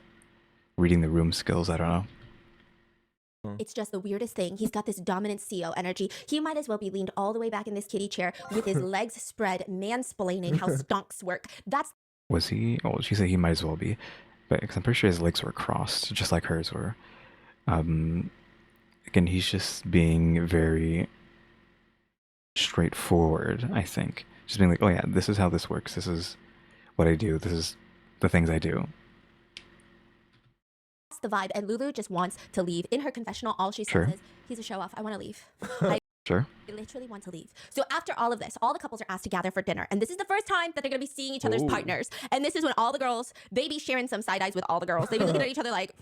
reading the room skills. I don't know. It's just the weirdest thing. He's got this dominant CEO energy. He might as well be leaned all the way back in this kiddie chair with his legs spread, mansplaining how stonks work. Was he? Oh, she said he might as well be, but because I'm pretty sure his legs were crossed, just like hers were. Again, he's just being very straightforward, I think. Just being like, oh yeah, this is how this works. This is what I do. This is the things I do. That's the vibe. And Lulu just wants to leave. In her confessional, all she says Sure. is, he's a show-off. I want to leave. I Sure. literally want to leave. So after all of this, all the couples are asked to gather for dinner. And this is the first time that they're going to be seeing each other's Ooh. partners. And this is when all the girls, they be sharing some side eyes with all the girls. They be looking at each other like,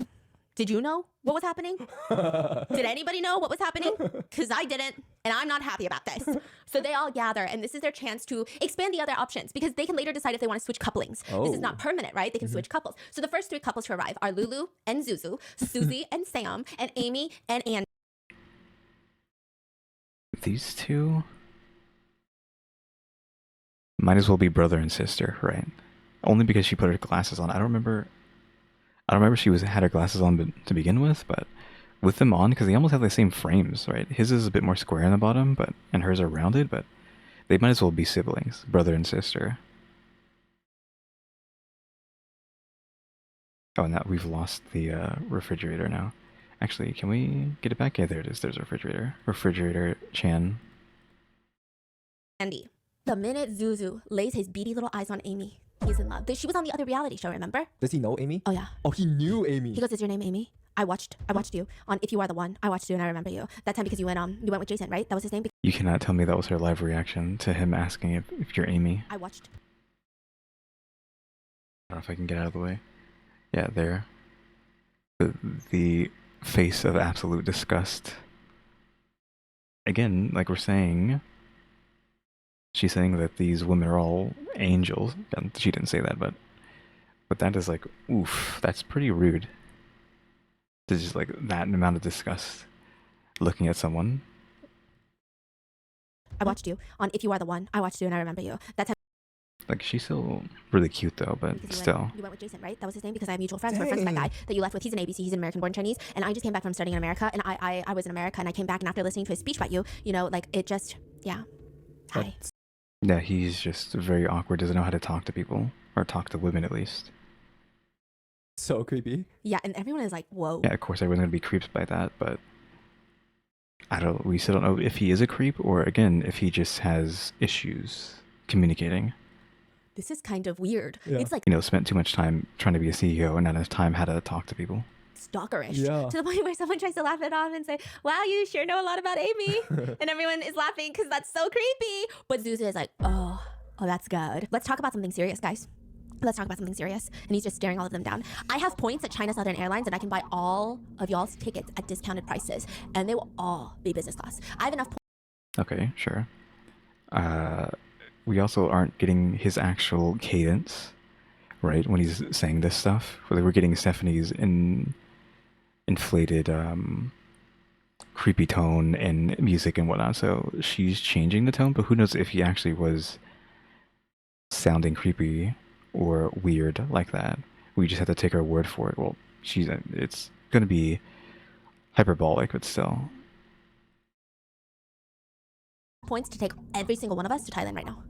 did you know what was happening? Did anybody know what was happening? Because I didn't, and I'm not happy about this. So they all gather, and this is their chance to expand the other options, because they can later decide if they want to switch couplings. This is not permanent, right? They can switch couples. So the first 3 couples to arrive are Lulu and Zuzu, Susie and Sam, and Amy and Andy. These two might as well be brother and sister, right? Only because she put her glasses on. I don't remember she had her glasses on to begin with, but with them on, because they almost have the same frames, right? His is a bit more square in the bottom, and hers are rounded, but they might as well be siblings, brother and sister. Oh, and that we've lost the refrigerator now. Actually, can we get it back? Yeah, there it is. There's a refrigerator. Refrigerator Chan. Andy. The minute Zuzu lays his beady little eyes on Amy, he's in love. She was on the other reality show, remember? Does he know Amy? Oh yeah. Oh, he knew Amy. He goes, "Is your name Amy? I watched you on If You Are the One. I watched you and I remember you. That time because you went with Jason, right? That was his name? You cannot tell me that was her live reaction to him asking if you're Amy. I watched. I don't know if I can get out of the way. Yeah, there. The face of absolute disgust. Again, like we're saying, she's saying that these women are all angels. And she didn't say that, but that is like, oof, that's pretty rude. To just like that amount of disgust looking at someone. I watched you on If You Are the One. I watched you and I remember you. That time Like, she's still really cute though, but because still. you went with Jason, right? That was his name because I have mutual friends. We're friends with that guy that you left with. He's an ABC. He's an American-born Chinese, and I just came back from studying in America, and I was in America, and I came back, and after listening to his speech about you, like it just, yeah. Hi. Yeah, he's just very awkward, doesn't know how to talk to people, or talk to women at least. So creepy. Yeah, and everyone is like, whoa. Yeah, of course everyone's gonna be creeped by that, but we still don't know if he is a creep or, again, if he just has issues communicating. This is kind of weird. Yeah. It's like Spent too much time trying to be a CEO and not enough time how to talk to people. stalkerish Yeah. to the point where someone tries to laugh it off and say, wow, you sure know a lot about Amy. And everyone is laughing because that's so creepy. But Zuzu is like, oh, that's good. Let's talk about something serious, guys. Let's talk about something serious. And he's just staring all of them down. I have points at China Southern Airlines and I can buy all of y'all's tickets at discounted prices. And they will all be business class. I have enough points. Okay, sure. We also aren't getting his actual cadence, right? When he's saying this stuff. We're getting Stephanie's inflated creepy tone and music and whatnot. So she's changing the tone, but who knows if he actually was sounding creepy or weird like that. We just have to take her word for it. Well, it's going to be hyperbolic, but still. Points to take every single one of us to Thailand right now.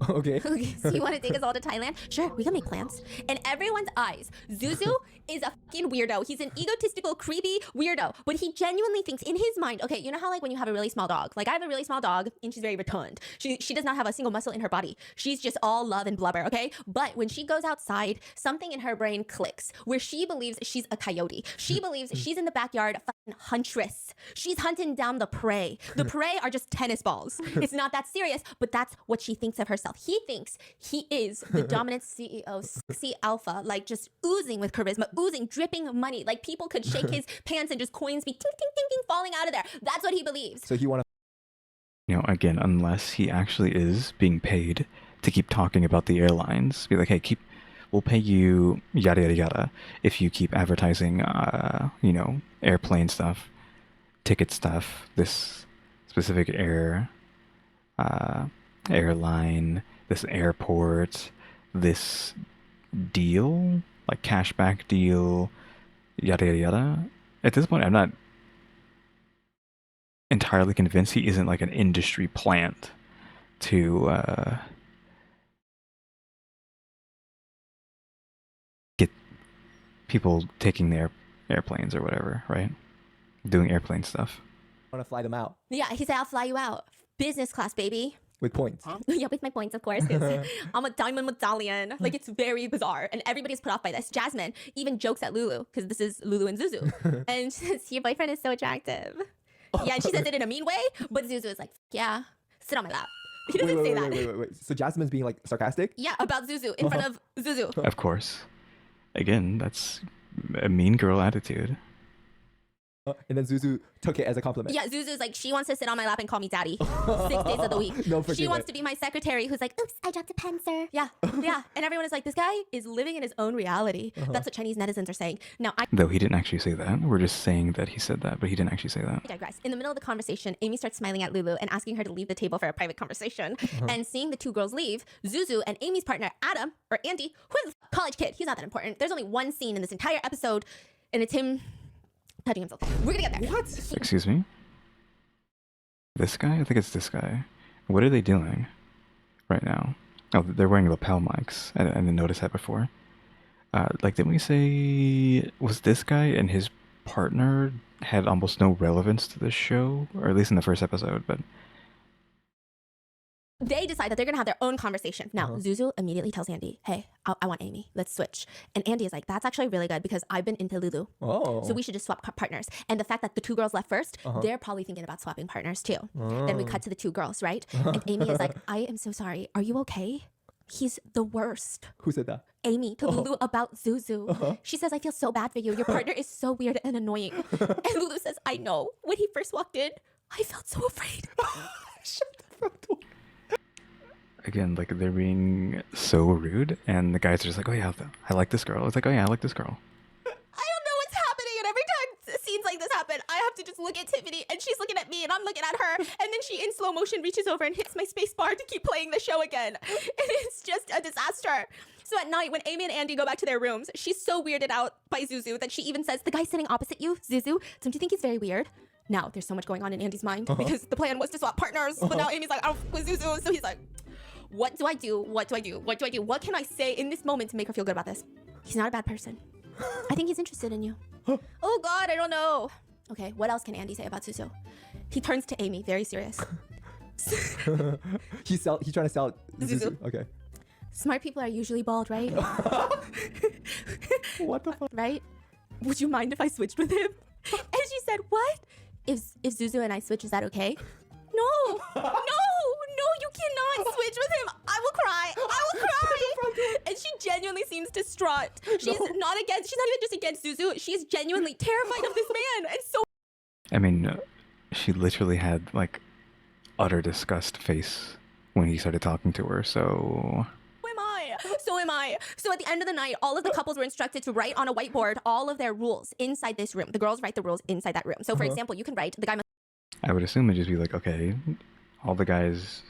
Okay. Okay, so you want to take us all to Thailand? Sure, we can make plans. In everyone's eyes, Zuzu is a fucking weirdo. He's an egotistical, creepy weirdo. But he genuinely thinks in his mind, okay, you know how like when you have a really small dog? Like I have a really small dog and she's very rotund. She does not have a single muscle in her body. She's just all love and blubber, okay? But when she goes outside, something in her brain clicks where she believes she's a coyote. She believes she's in the backyard, fucking huntress. She's hunting down the prey. The prey are just tennis balls. It's not that serious, but that's what she thinks of herself. He thinks he is the dominant CEO, sexy alpha, like just oozing with charisma, oozing, dripping money. Like people could shake his pants and just coins be ting, ting, ting, ting, falling out of there. That's what he believes. So he want Again, unless he actually is being paid to keep talking about the airlines, be like, hey, we'll pay you yada yada yada if you keep advertising, airplane stuff, ticket stuff, this specific airline, this airport, this deal, like cashback deal, yada yada yada. At this point, I'm not entirely convinced he isn't like an industry plant to get people taking their airplanes or whatever, right? Doing airplane stuff. to fly them out Yeah, he said, I'll fly you out. Business class, baby. with points. Yeah, with my points, of course. 'Cause I'm a diamond medallion. Like, it's very bizarre. And everybody's put off by this. Jasmine even jokes at Lulu, because this is Lulu and Zuzu. And she says, your boyfriend is so attractive. Yeah, and she says it in a mean way, but Zuzu is like, yeah, sit on my lap. He doesn't say that. Wait. So Jasmine's being like sarcastic? Yeah, about Zuzu, in front of Zuzu. Of course. Again, that's a mean girl attitude. And then Zuzu took it as a compliment. Yeah, Zuzu's like, she wants to sit on my lap and call me daddy 6 days of the week. No She freaking wants way. to be my secretary who's like, oops, I dropped a pen, sir. yeah. And everyone is like, this guy is living in his own reality. That's what Chinese netizens are saying. Now, I Though he didn't actually say that. We're just saying that he said that, but he didn't actually say that. digress. In the middle of the conversation, Amy starts smiling at Lulu and asking her to leave the table for a private conversation. And seeing the two girls leave, Zuzu and Amy's partner, Adam, or Andy, who is a college kid, he's not that important. There's only one scene in this entire episode, and it's him touching himself. We're gonna get there. What? Excuse me? This guy? I think it's this guy. What are they doing right now? Oh, they're wearing lapel mics. I didn't notice that before. Didn't we say... Was this guy and his partner had almost no relevance to this show? Or at least in the first episode, but... They decide that they're gonna have their own conversation. Now, Zuzu immediately tells Andy, hey, I want Amy. Let's switch. And Andy is like, that's actually really good because I've been into Lulu. Oh. So we should just swap partners. And the fact that the two girls left first, they're probably thinking about swapping partners too. Then we cut to the two girls, right? And Amy is like, I am so sorry. Are you okay? He's the worst. Who said that? Amy to Lulu about Zuzu. She says, I feel so bad for you. Your partner is so weird and annoying. And Lulu says, I know. When he first walked in, I felt so afraid. Shut the front door. Again, like, they're being so rude, and the guys are just like, oh yeah, I like this girl. It's like, oh yeah, I like this girl. I don't know what's happening. And every time scenes like this happen, I have to just look at Tiffany and she's looking at me and I'm looking at her. And then she in slow motion reaches over and hits my space bar to keep playing the show again. And it's just a disaster. So at night, when Amy and Andy go back to their rooms, she's so weirded out by Zuzu that she even says, the guy sitting opposite you, Zuzu, don't you think he's very weird? Now, there's so much going on in Andy's mind because the plan was to swap partners. But now Amy's like, I don't with Zuzu. So he's like, what do I do? What do I do? What do I do? What can I say in this moment to make her feel good about this? He's not a bad person. I think he's interested in you. Oh God, I don't know. Okay, what else can Andy say about Suzu? He turns to Amy, very serious. He's trying to sell Zuzu. Okay. Smart people are usually bald, right? What the fuck? Right? Would you mind if I switched with him? And she said, what? If Zuzu and I switch, is that okay? No, you cannot switch with him. I will cry. And she genuinely seems distraught. She's not even just against Zuzu. She's genuinely terrified of this man. And so I mean, she literally had like utter disgust face when he started talking to her, so am I. So at the end of the night, all of the couples were instructed to write on a whiteboard all of their rules inside this room. The girls write the rules inside that room. So for example, you can write, the guy must... I would assume it'd just be like, okay, all the guys,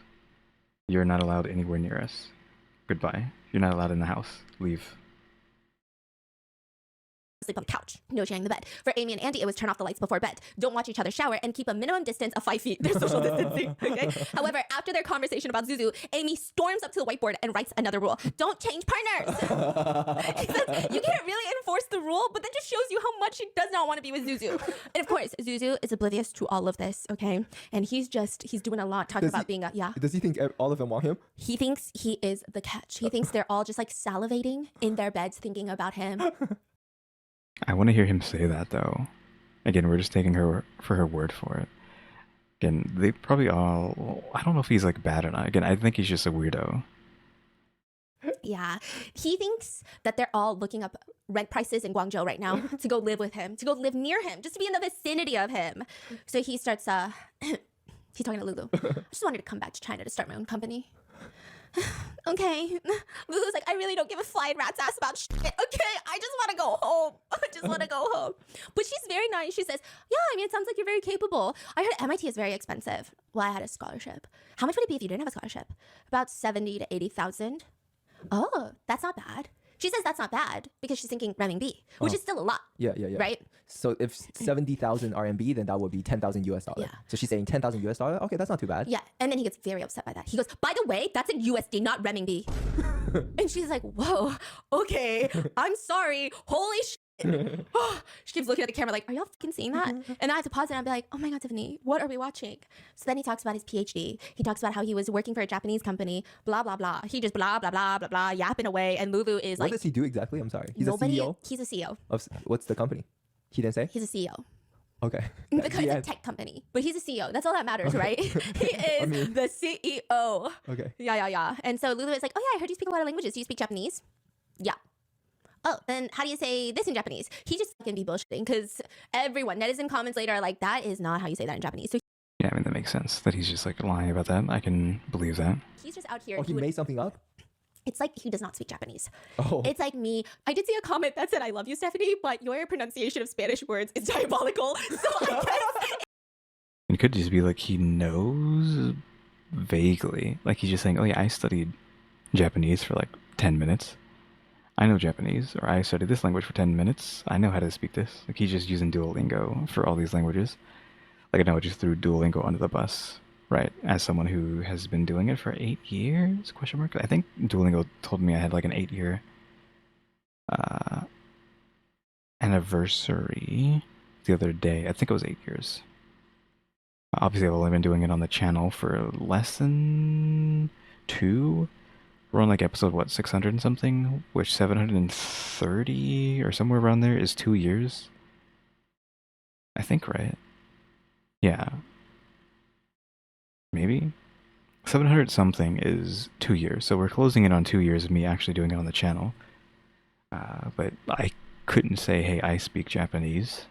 you're not allowed anywhere near us. Goodbye. You're not allowed in the house. Leave. Sleep on the couch. No sharing the bed. For Amy and Andy, it was turn off the lights before bed. Don't watch each other shower and keep a minimum distance of 5 feet. There's social distancing. Okay. However, after their conversation about Zuzu, Amy storms up to the whiteboard and writes another rule. Don't change partners. He says, you can't really enforce the rule, but that just shows you how much she does not want to be with Zuzu. And of course, Zuzu is oblivious to all of this. Okay. And he's doing a lot talking about being a, yeah. Does he think all of them want him? He thinks he is the catch. He thinks they're all just like salivating in their beds thinking about him. I want to hear him say that, though. Again, we're just taking her for her word for it. Again, they probably all... I don't know if he's, like, bad or not. Again, I think he's just a weirdo. Yeah. He thinks that they're all looking up rent prices in Guangzhou right now to go live with him, to go live near him, just to be in the vicinity of him. So he starts, he's talking to Lulu. I just wanted to come back to China to start my own company. Okay. Lulu's like, I really don't give a flying rat's ass about shit. Okay, I just want to go home. But she's very nice. She says, yeah, I mean, it sounds like you're very capable. I heard MIT is very expensive. Well, I had a scholarship. How much would it be if you didn't have a scholarship? About 70 to 80,000. Oh, that's not bad. She says that's not bad because she's thinking renminbi, which is still a lot. Yeah. Right? So if 70,000 RMB, then that would be 10,000 US dollars. Yeah. So she's saying 10,000 US dollars. Okay, that's not too bad. Yeah. And then he gets very upset by that. He goes, by the way, that's in USD, not renminbi. And she's like, whoa, okay, I'm sorry. Holy shit. She keeps looking at the camera like, are y'all fucking seeing that? And I have to pause it and I'll be like, oh my God, Tiffany, what are we watching? So then he talks about his PhD. He talks about how he was working for a Japanese company, blah, blah, blah. He just blah, blah, blah, blah, blah, yapping away. And Lulu is What like... does he do exactly? I'm sorry. He's nobody, a CEO? He's a CEO. What's the company? He didn't say? He's a CEO. Okay. Because it's a tech company. But he's a CEO. That's all that matters, right? He is the CEO. Okay. Yeah. And so Lulu is like, oh yeah, I heard you speak a lot of languages. Do you speak Japanese? Yeah. Oh, and how do you say this in Japanese? He just can be bullshitting because everyone, netizen comments later are like, that is not how you say that in Japanese. So Yeah, I mean, that makes sense that he's just, like, lying about that. I can believe that. he's just out here. Oh, he made something up? It's like he does not speak Japanese. Oh. It's like me. I did see a comment that said, I love you, Stephanie, but your pronunciation of Spanish words is diabolical. So I guess... It could just be like he knows vaguely. Like he's just saying, oh yeah, I studied Japanese for like 10 minutes. I know Japanese, or I studied this language for 10 minutes. I know how to speak this. Like he's just using Duolingo for all these languages. Like I know I just threw Duolingo under the bus, right? As someone who has been doing it for 8 years, question mark? I think Duolingo told me I had like an 8-year anniversary the other day. I think it was 8 years. Obviously I've only been doing it on the channel for less than 2. We're on like episode, what, 600 and something? Which 730 or somewhere around there is 2 years? I think, right? Yeah. Maybe? 700 something is 2 years. So we're closing in on 2 years of me actually doing it on the channel. But I couldn't say, hey, I speak Japanese.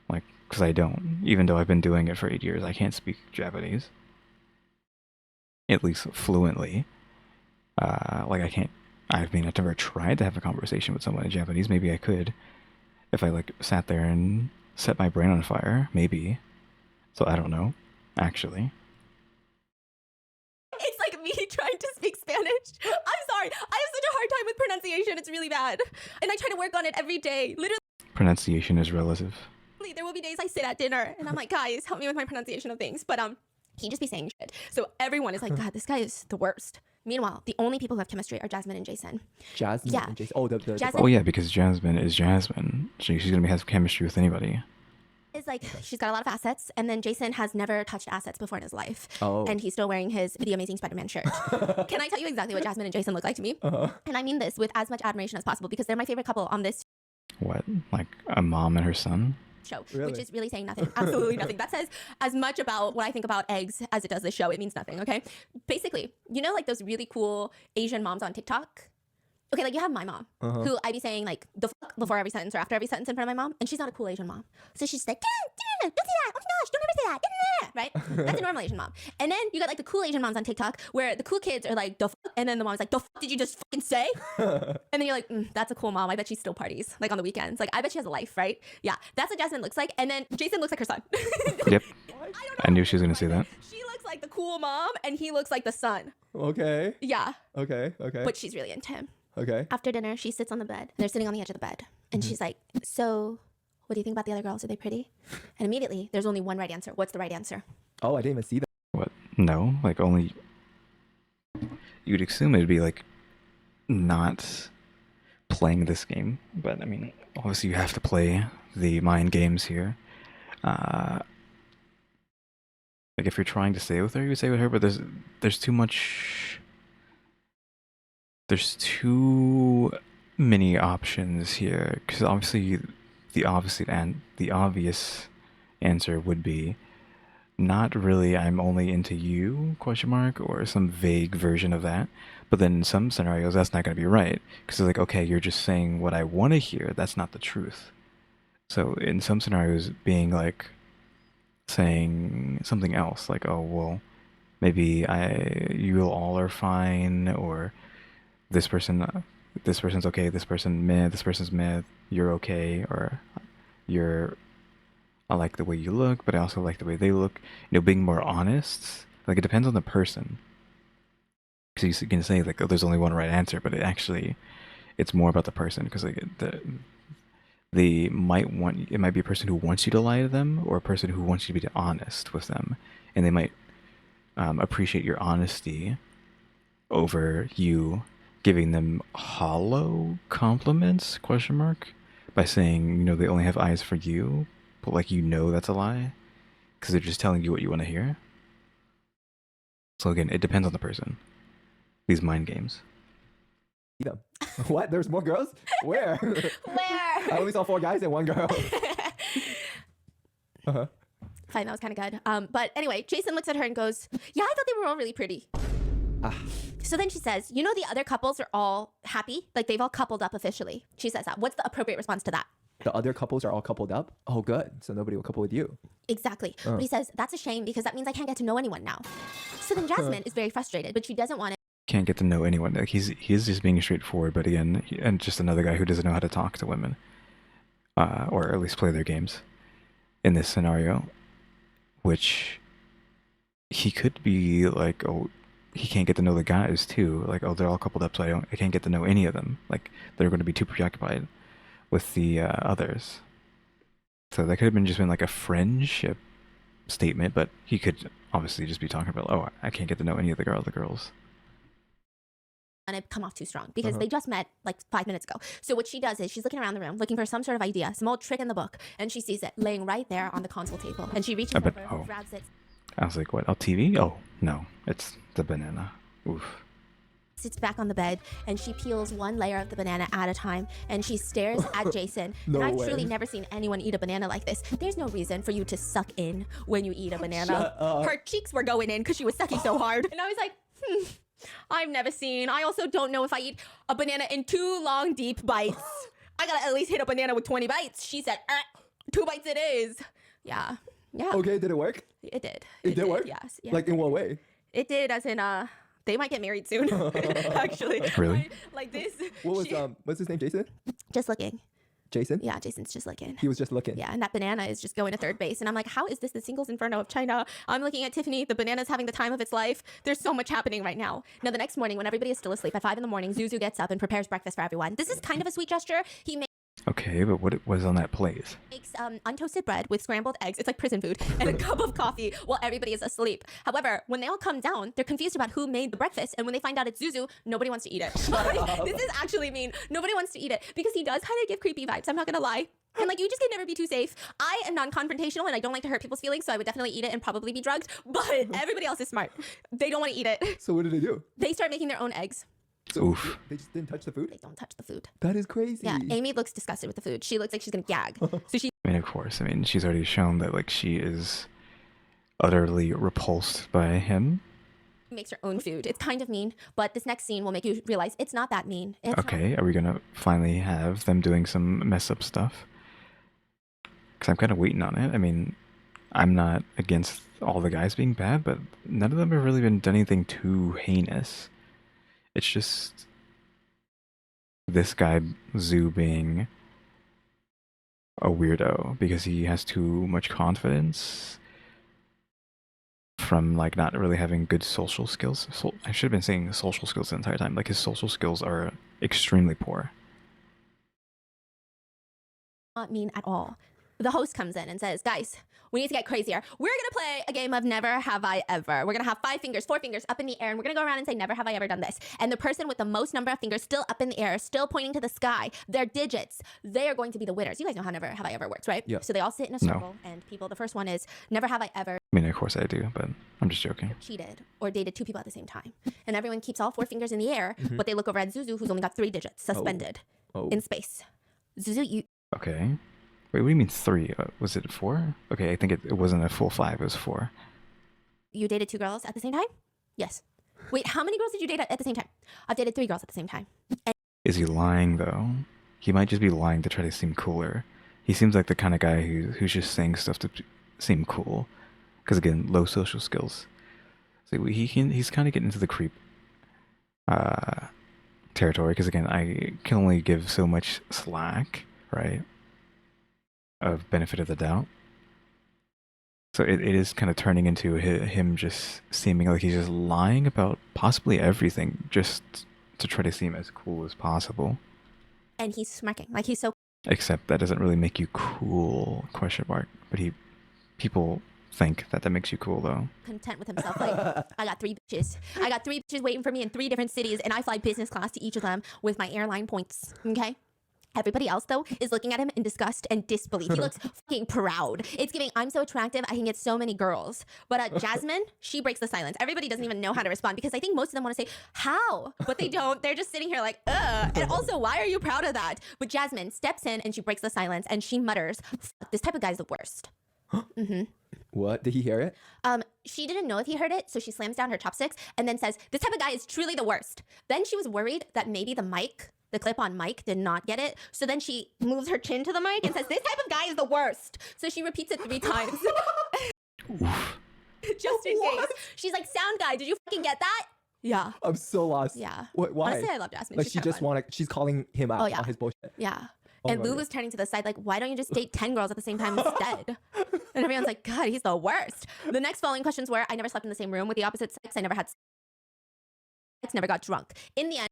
Like, because I don't. Even though I've been doing it for 8 years, I can't speak Japanese. At least fluently. Like I can't, I mean, I've never tried to have a conversation with someone in Japanese. Maybe I could, if I like sat there and set my brain on fire, maybe. So I don't know, actually. It's like me trying to speak Spanish. I'm sorry, I have such a hard time with pronunciation. It's really bad. And I try to work on it every day. Literally, Pronunciation is relative. there will be days I sit at dinner and I'm like, guys, help me with my pronunciation of things. But he just be saying shit. So everyone is like, God, this guy is the worst. Meanwhile, the only people who have chemistry are Jasmine and Jason. Jasmine Yeah. and Jason. Oh, the Jasmine- Oh yeah, because Jasmine is Jasmine. She's gonna have chemistry with anybody. Is like she's got a lot of assets, and then Jason has never touched assets before in his life. Oh. And he's still wearing his The Amazing Spider-Man shirt. Can I tell you exactly what Jasmine and Jason look like to me? And I mean this with as much admiration as possible because they're my favorite couple on this What? Like a mom and her son? show, Really? which is really saying nothing. Absolutely nothing. That says as much about what I think about eggs as it does this show. It means nothing, okay? Basically, you know like those really cool Asian moms on TikTok? Okay, like you have my mom, who I be saying like the fuck before every sentence or after every sentence in front of my mom, and she's not a cool Asian mom. So she's like, don't say that, oh my gosh, don't ever say that, right? That's a normal Asian mom. And then you got like the cool Asian moms on TikTok where the cool kids are like, the fuck, and then the mom's like, the fuck did you just fucking say? And then you're like, that's a cool mom. I bet she still parties, like on the weekends. Like, I bet she has a life, right? Yeah, that's what Jasmine looks like. And then Jason looks like her son. Yep. I don't I knew she was gonna say that. She looks like the cool mom, and he looks like the son. Okay. Yeah, Okay. but she's really into him. Okay. After dinner, she sits on the bed. And they're sitting on the edge of the bed. And she's like, so what do you think about the other girls? Are they pretty? And immediately, there's only one right answer. What's the right answer? Oh, I didn't even see that. What? No, like only you'd assume it'd be like not playing this game, but I mean, obviously you have to play the mind games here. Like if you're trying to stay with her, you would stay with her, but there's too much. There's too many options here because obviously the obvious answer would be not really I'm only into you question mark or some vague version of that, but then in some scenarios that's not going to be right because it's like okay you're just saying what I want to hear, that's not the truth. So in some scenarios being like saying something else like oh well maybe you all are fine or this person's okay, this person's meh, you're okay, or I like the way you look, but I also like the way they look. You know, being more honest. Like it depends on the person. Because you can say like, oh, there's only one right answer, but it's more about the person. Because like it might be a person who wants you to lie to them, or a person who wants you to be honest with them, and they might appreciate your honesty over you giving them hollow compliments question mark by saying you know they only have eyes for you but like you know that's a lie because they're just telling you what you want to hear. So again it depends on the person, these mind games. See them. What? There's more girls? Where? Where? I only saw 4 guys and 1 girl. Fine, that was kind of good. But anyway, Jason looks at her and goes, yeah, I thought they were all really pretty. So then she says, you know the other couples are all happy? Like they've all coupled up officially. She says that. What's the appropriate response to that? The other couples are all coupled up? Oh, good. So nobody will couple with you. Exactly. But he says, that's a shame because that means I can't get to know anyone now. So then Jasmine is very frustrated, but she doesn't want it. Can't get to know anyone. Like he's just being straightforward, but again, and just another guy who doesn't know how to talk to women, or at least play their games in this scenario, which he could be like, oh, he can't get to know the guys too. Like, oh, they're all coupled up, so I can't get to know any of them. Like, they're going to be too preoccupied with the others. So that could have been like a friendship statement, but he could obviously just be talking about, oh, I can't get to know any of the girls. And it come off too strong because they just met like 5 minutes ago. So what she does is she's looking around the room looking for some sort of idea, some old trick in the book, and she sees it laying right there on the console table. And she reaches over, grabs it, I was like, what? Oh, TV? Oh, no, it's the banana. Oof. sits back on the bed, and she peels one layer of the banana at a time, and she stares at Jason. No and I've way. truly never seen anyone eat a banana like this. There's no reason for you to suck in when you eat a banana. Shut up. Her cheeks were going in because she was sucking so hard. And I was like, I've never seen. I also don't know if I eat a banana in 2 long, deep bites. I gotta at least hit a banana with 20 bites. She said, 2 bites it is. Yeah. Yeah. Okay, did it work? It did. It did work? Yes. Yeah. Like in what way? It did, as in, they might get married soon. Actually. Really? Like this. What was what's his name? Jason? Just looking. Jason? Yeah, Jason's just looking. He was just looking. Yeah, and that banana is just going to third base. And I'm like, how is this the singles inferno of China? I'm looking at Tiffany. The banana's having the time of its life. There's so much happening right now. Now, the next morning, when everybody is still asleep at 5 in the morning, Zuzu gets up and prepares breakfast for everyone. This is kind of a sweet gesture. He makes Okay, but what was on that plate? Makes untoasted bread with scrambled eggs. It's like prison food and a cup of coffee while everybody is asleep. However, when they all come down, they're confused about who made the breakfast. And when they find out it's Zuzu, nobody wants to eat it. Like, this is actually mean. Nobody wants to eat it because he does kind of give creepy vibes. I'm not going to lie. And like, you just can never be too safe. I am non-confrontational and I don't like to hurt people's feelings. So I would definitely eat it and probably be drugged. But everybody else is smart. They don't want to eat it. So what did they do? They start making their own eggs. So Oof. they just didn't touch the food? They don't touch the food. That is crazy. Yeah, Amy looks disgusted with the food. She looks like she's going to gag. So she I mean, of course. I mean, she's already shown that like she is utterly repulsed by him. makes her own food. It's kind of mean, but this next scene will make you realize it's not that mean. It's not. Okay, are we gonna finally have them doing some mess up stuff? Because I'm kind of waiting on it. I mean, I'm not against all the guys being bad, but none of them have really been done anything too heinous. It's just this guy Zoo being a weirdo because he has too much confidence from like not really having good social skills. So I should have been saying social skills the entire time. Like his social skills are extremely poor. Not mean at all. The host comes in and says, guys, we need to get crazier. We're going to play a game of never have I ever. We're going to have 5 fingers, 4 fingers up in the air, and we're going to go around and say, never have I ever done this. And the person with the most number of fingers still up in the air, still pointing to the sky, their digits, they are going to be the winners. You guys know how never have I ever works, right? Yeah. So they all sit in a circle, and people, the first one is, never have I ever I mean, of course I do, but I'm just joking. cheated or dated 2 people at the same time. And everyone keeps all 4 fingers in the air, but they look over at Zuzu, who's only got 3 digits, suspended Oh. in space. Zuzu, you... Okay. Wait, what do you mean 3? Was it 4? Okay, I think it wasn't a full 5, it was 4. You dated 2 girls at the same time? Yes. Wait, how many girls did you date at the same time? I've dated 3 girls at the same time. Is he lying though? He might just be lying to try to seem cooler. He seems like the kind of guy who's just saying stuff to seem cool. Because again, low social skills. So he's kind of getting into the creep territory. Because again, I can only give so much slack, right? Of benefit of the doubt. So it is kind of turning into him just seeming like he's just lying about possibly everything just to try to seem as cool as possible. And he's smirking. Like, he's so Except that doesn't really make you cool, question mark. But people think that makes you cool though. content with himself. Like, I got 3 bitches. I got 3 bitches waiting for me in 3 different cities, and I fly business class to each of them with my airline points. Okay? Everybody else, though, is looking at him in disgust and disbelief. He looks fucking proud. It's giving, I'm so attractive, I can get so many girls. But Jasmine, she breaks the silence. Everybody doesn't even know how to respond because I think most of them want to say, how? But they don't. They're just sitting here like, ugh. And also, why are you proud of that? But Jasmine steps in and she breaks the silence and she mutters, this type of guy's the worst. What? Did he hear it? She didn't know if he heard it, so she slams down her chopsticks and then says, this type of guy is truly the worst. Then she was worried that maybe the clip-on mic did not get it. So then she moves her chin to the mic and says, this type of guy is the worst. So she repeats it 3 times. Oof. Just in case. She's like, sound guy, did you fucking get that? Yeah. I'm so lost. Yeah. Why? Honestly, I love Jasmine. Like She's she kinda just fun. she's calling him out Oh, yeah. on his bullshit. Yeah. Oh And my Lulu's turning to the side like, why don't you just date 10 girls at the same time instead? And everyone's like, God, he's the worst. The next following questions were, I never slept in the same room with the opposite sex. I never had sex, never got drunk. In the end,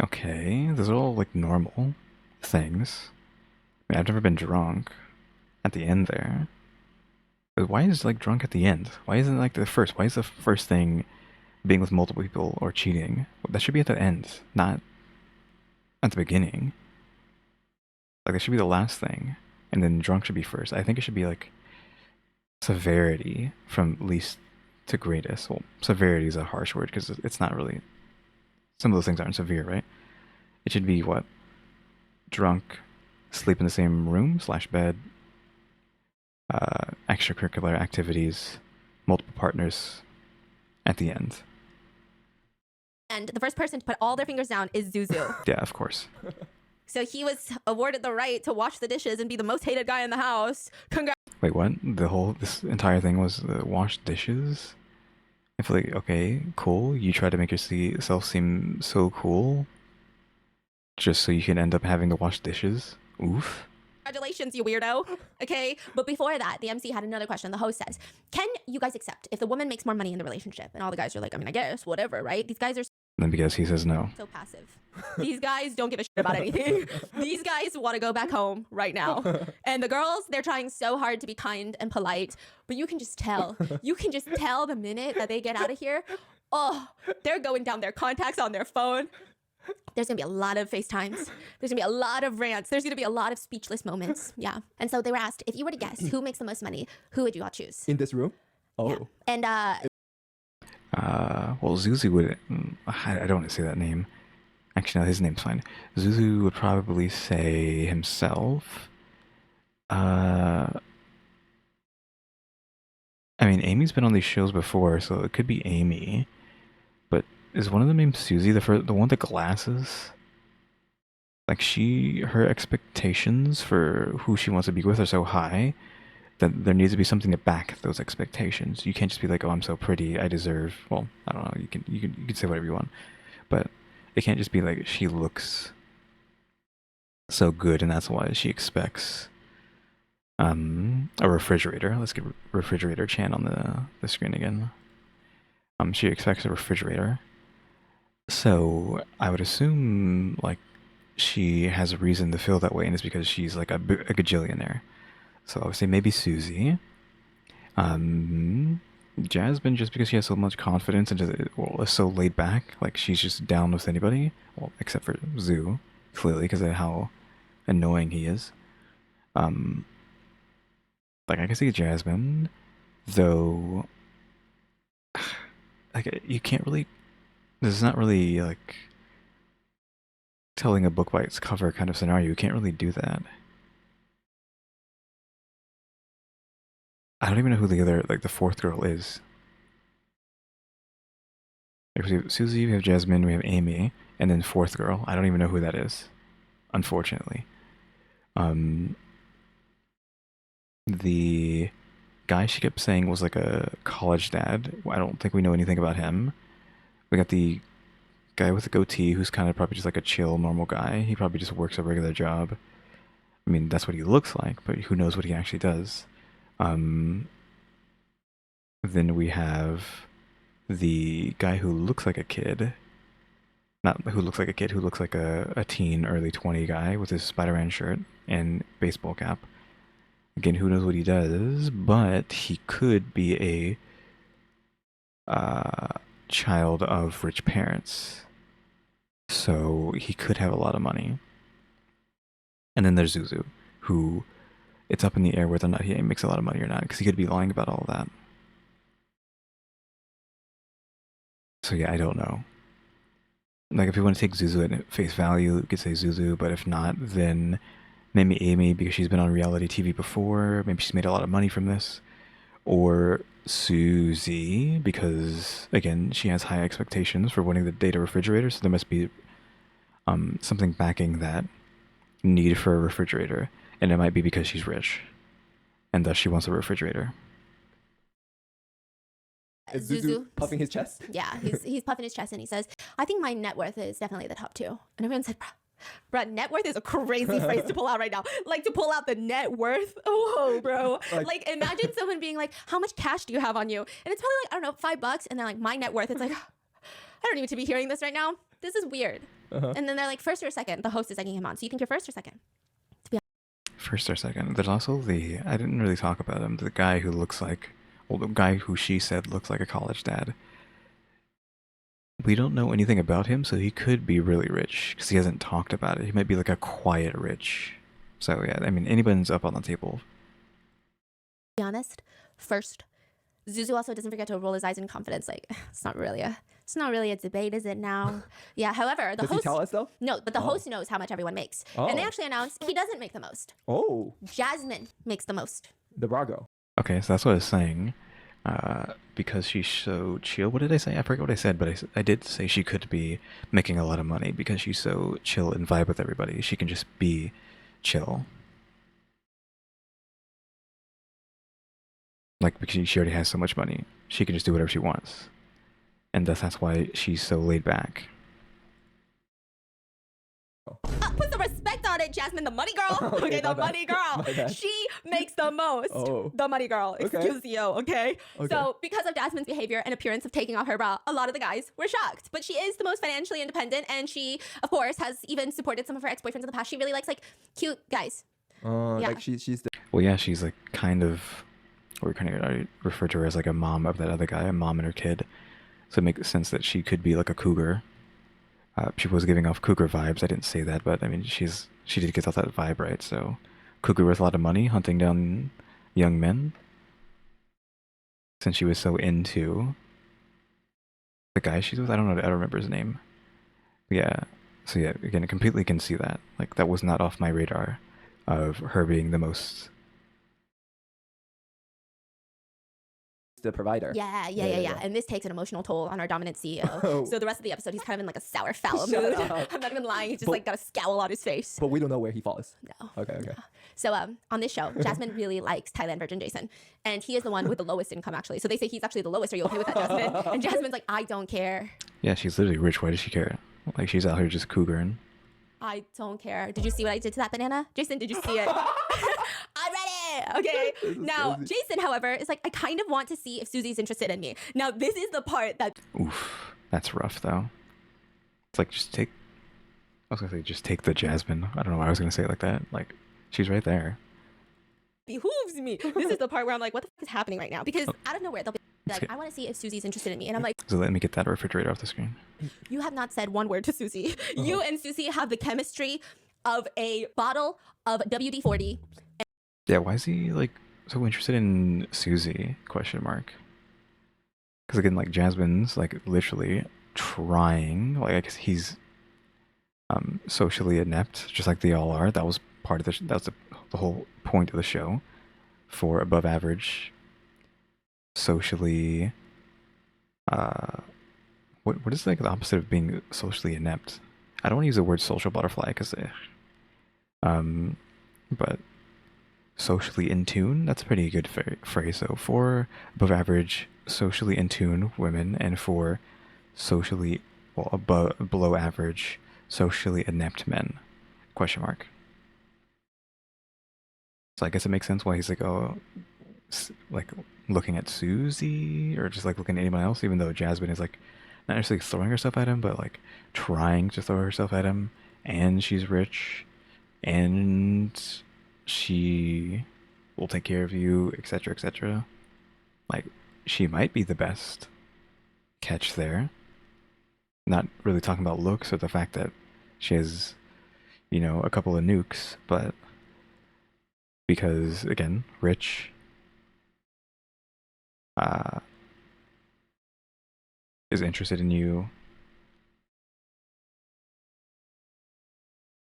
Okay, those are all like normal things. I mean, I've never been drunk at the end there. But why is like drunk at the end? Why isn't it like the first? Why is the first thing being with multiple people or cheating? That should be at the end, not at the beginning. Like that should be the last thing, and then drunk should be first. I think it should be like severity from least to greatest. Well, severity is a harsh word because it's not really. Some of those things aren't severe, right? It should be what? Drunk, sleep in the same room / bed, extracurricular activities, multiple partners at the end. and the first person to put all their fingers down is Zuzu. Yeah, of course. So he was awarded the right to wash the dishes and be the most hated guy in the house. Congrats. Wait, what? This entire thing was wash dishes? I feel like, okay, cool. You try to make yourself seem so cool just so you can end up having to wash dishes. Oof. Congratulations, you weirdo. Okay. But before that, the MC had another question. The host says, can you guys accept if the woman makes more money in the relationship? And all the guys are like, I mean, I guess, whatever, right? These guys are And then because he says no. So passive. These guys don't give a shit about anything. These guys want to go back home right now. And the girls, they're trying so hard to be kind and polite, but you can just tell. You can just tell the minute that they get out of here, oh, they're going down their contacts on their phone. There's gonna be a lot of FaceTimes. There's gonna be a lot of rants. There's gonna be a lot of speechless moments. Yeah. And so they were asked, if you were to guess who makes the most money, who would you all choose? In this room? Oh. Yeah. And Well, Zuzu would. I don't want to say that name. Actually, no, his name's fine. Zuzu would probably say himself. I mean, Amy's been on these shows before, so it could be Amy. But is one of them named Susie? The one with the glasses? Like her expectations for who she wants to be with are so high that there needs to be something to back those expectations. You can't just be like, oh, I'm so pretty, I deserve. Well, I don't know. You can say whatever you want, but it can't just be like she looks so good and that's why she expects a refrigerator. Let's get refrigerator Chan on the screen again. She expects a refrigerator. So I would assume like she has a reason to feel that way, and it's because she's like a gajillionaire. So I would say maybe Susie. Jasmine, just because she has so much confidence and is so laid back, like she's just down with anybody, well, except for Zoo, clearly, because of how annoying he is. Like I can see Jasmine, though. Like you can't really. This is not really like telling a book by its cover kind of scenario. You can't really do that. I don't even know who the other, like the fourth girl is. Like, we have Susie, we have Jasmine, we have Amy, and then fourth girl. I don't even know who that is, unfortunately. The guy she kept saying was like a college dad. I don't think we know anything about him. We got the guy with the goatee who's kind of probably just like a chill, normal guy. He probably just works a regular job. I mean, that's what he looks like, but who knows what he actually does. Then we have the guy who looks like a kid. Not who looks like a kid, who looks like a teen, early 20 guy with his Spider-Man shirt and baseball cap. Again, who knows what he does, but he could be a child of rich parents. So he could have a lot of money. And then there's Zuzu, who it's up in the air whether or not he makes a lot of money or not, because he could be lying about all of that. So yeah, I don't know. Like, if you want to take Zuzu at face value, you could say Zuzu, but if not, then maybe Amy, because she's been on reality TV before, maybe she's made a lot of money from this. Or Susie, because, again, she has high expectations for wanting to date a refrigerator, so there must be something backing that need for a refrigerator, and it might be because she's rich, and thus she wants a refrigerator. Is Zuzu puffing his chest? Yeah, he's puffing his chest and he says, I think my net worth is definitely the top 2. And everyone said, bro, net worth is a crazy phrase to pull out right now. Like, to pull out the net worth. Oh, bro. Like, imagine someone being like, how much cash do you have on you? And it's probably like, I don't know, $5. And they're like, my net worth. It's like, I don't need to be hearing this right now. This is weird. And then they're like, first or second. The host is egging him on. So you think you're first or second? First or second. There's also I didn't really talk about him, the guy who looks like, well, the guy who she said looks like a college dad. We don't know anything about him, so he could be really rich, because he hasn't talked about it. He might be like a quiet rich. So yeah, I mean, anybody's up on the table. To be honest, first. Zuzu also doesn't forget to roll his eyes in confidence. Like, it's not really a debate, is it now? Yeah, however, the Does host... he tell us though? No, but the host knows how much everyone makes. And they actually announced he doesn't make the most. Oh. Jasmine makes the most. The Brago. Okay, so that's what I was saying. Because she's so chill. What did I say? I forget what I said, but I did say she could be making a lot of money because she's so chill and vibe with everybody. She can just be chill. Like, because she already has so much money, she can just do whatever she wants. And that's why she's so laid back. Put some respect on it, Jasmine, the money girl. Okay, Okay, the my bad. money girl. My bad. She makes the most. Oh. The money girl. Okay. Excuse you, okay? Okay. So because of Jasmine's behavior and appearance of taking off her bra, a lot of the guys were shocked. But she is the most financially independent, and she, of course, has even supported some of her ex-boyfriends in the past. She really likes like cute guys. Yeah. Like she's the Well, yeah, she's like kind of, or kind of I refer to her as like a mom of that other guy, a mom and her kid. So it makes sense that she could be like a cougar. She was giving off cougar vibes. I didn't say that, but I mean, she did get off that vibe, right? So, cougar with a lot of money, hunting down young men. Since she was so into the guy she's with, I don't remember his name. But yeah, so yeah, again, I completely can see that. Like that was not off my radar, of her being the most. provider. Yeah. Yeah. And this takes an emotional toll on our dominant CEO. Oh. So the rest of the episode, he's kind of in like a sour, foul Shut mood. up. I'm not even lying. He's just But- like got a scowl on his face. But we don't know where he falls. No. Okay. So on this show, Jasmine really likes Thailand Virgin Jason. And he is the one with the lowest income, actually. So they say he's actually the lowest. Are you okay with that, Jasmine? And Jasmine's like, I don't care. Yeah, she's literally rich. Why does she care? Like she's out here just cougaring. I don't care. Did you see what I did to that banana? Jason, did you see it? I read it. Okay. This is Now, crazy. Jason, however, is like, I kind of want to see if Susie's interested in me. Now, this is the part that Oof, that's rough though. It's like just take. I was gonna say just take the Jasmine. I don't know why I was gonna say it like that. Like she's right there. behooves me. This is the part where I'm like, what the fuck is happening right now? Because Oh. out of nowhere, they'll be like, Okay. I want to see if Susie's interested in me. And I'm like, So let me get that refrigerator off the screen. you have not said one word to Susie. You and Susie have the chemistry of a bottle of WD-40. Yeah, why is he like so interested in Susie? Question mark. Because again, like Jasmine's like literally trying. Like I guess he's socially inept, just like they all are. That was part of that was the whole point of the show, for above average, socially. What is like the opposite of being socially inept? I don't want to use the word social butterfly because, but socially in tune, that's a pretty good phrase. So for above average, socially in tune women, and for socially below average, socially inept men? Question mark. So I guess it makes sense why he's like, oh, like looking at Susie, or just like looking at anyone else, even though Jasmine is like not necessarily throwing herself at him, but like trying to throw herself at him, and she's rich, and she will take care of you, etc., etc. Like she might be the best catch there. Not really talking about looks or the fact that she has, a couple of nukes, but because again, rich, is interested in you.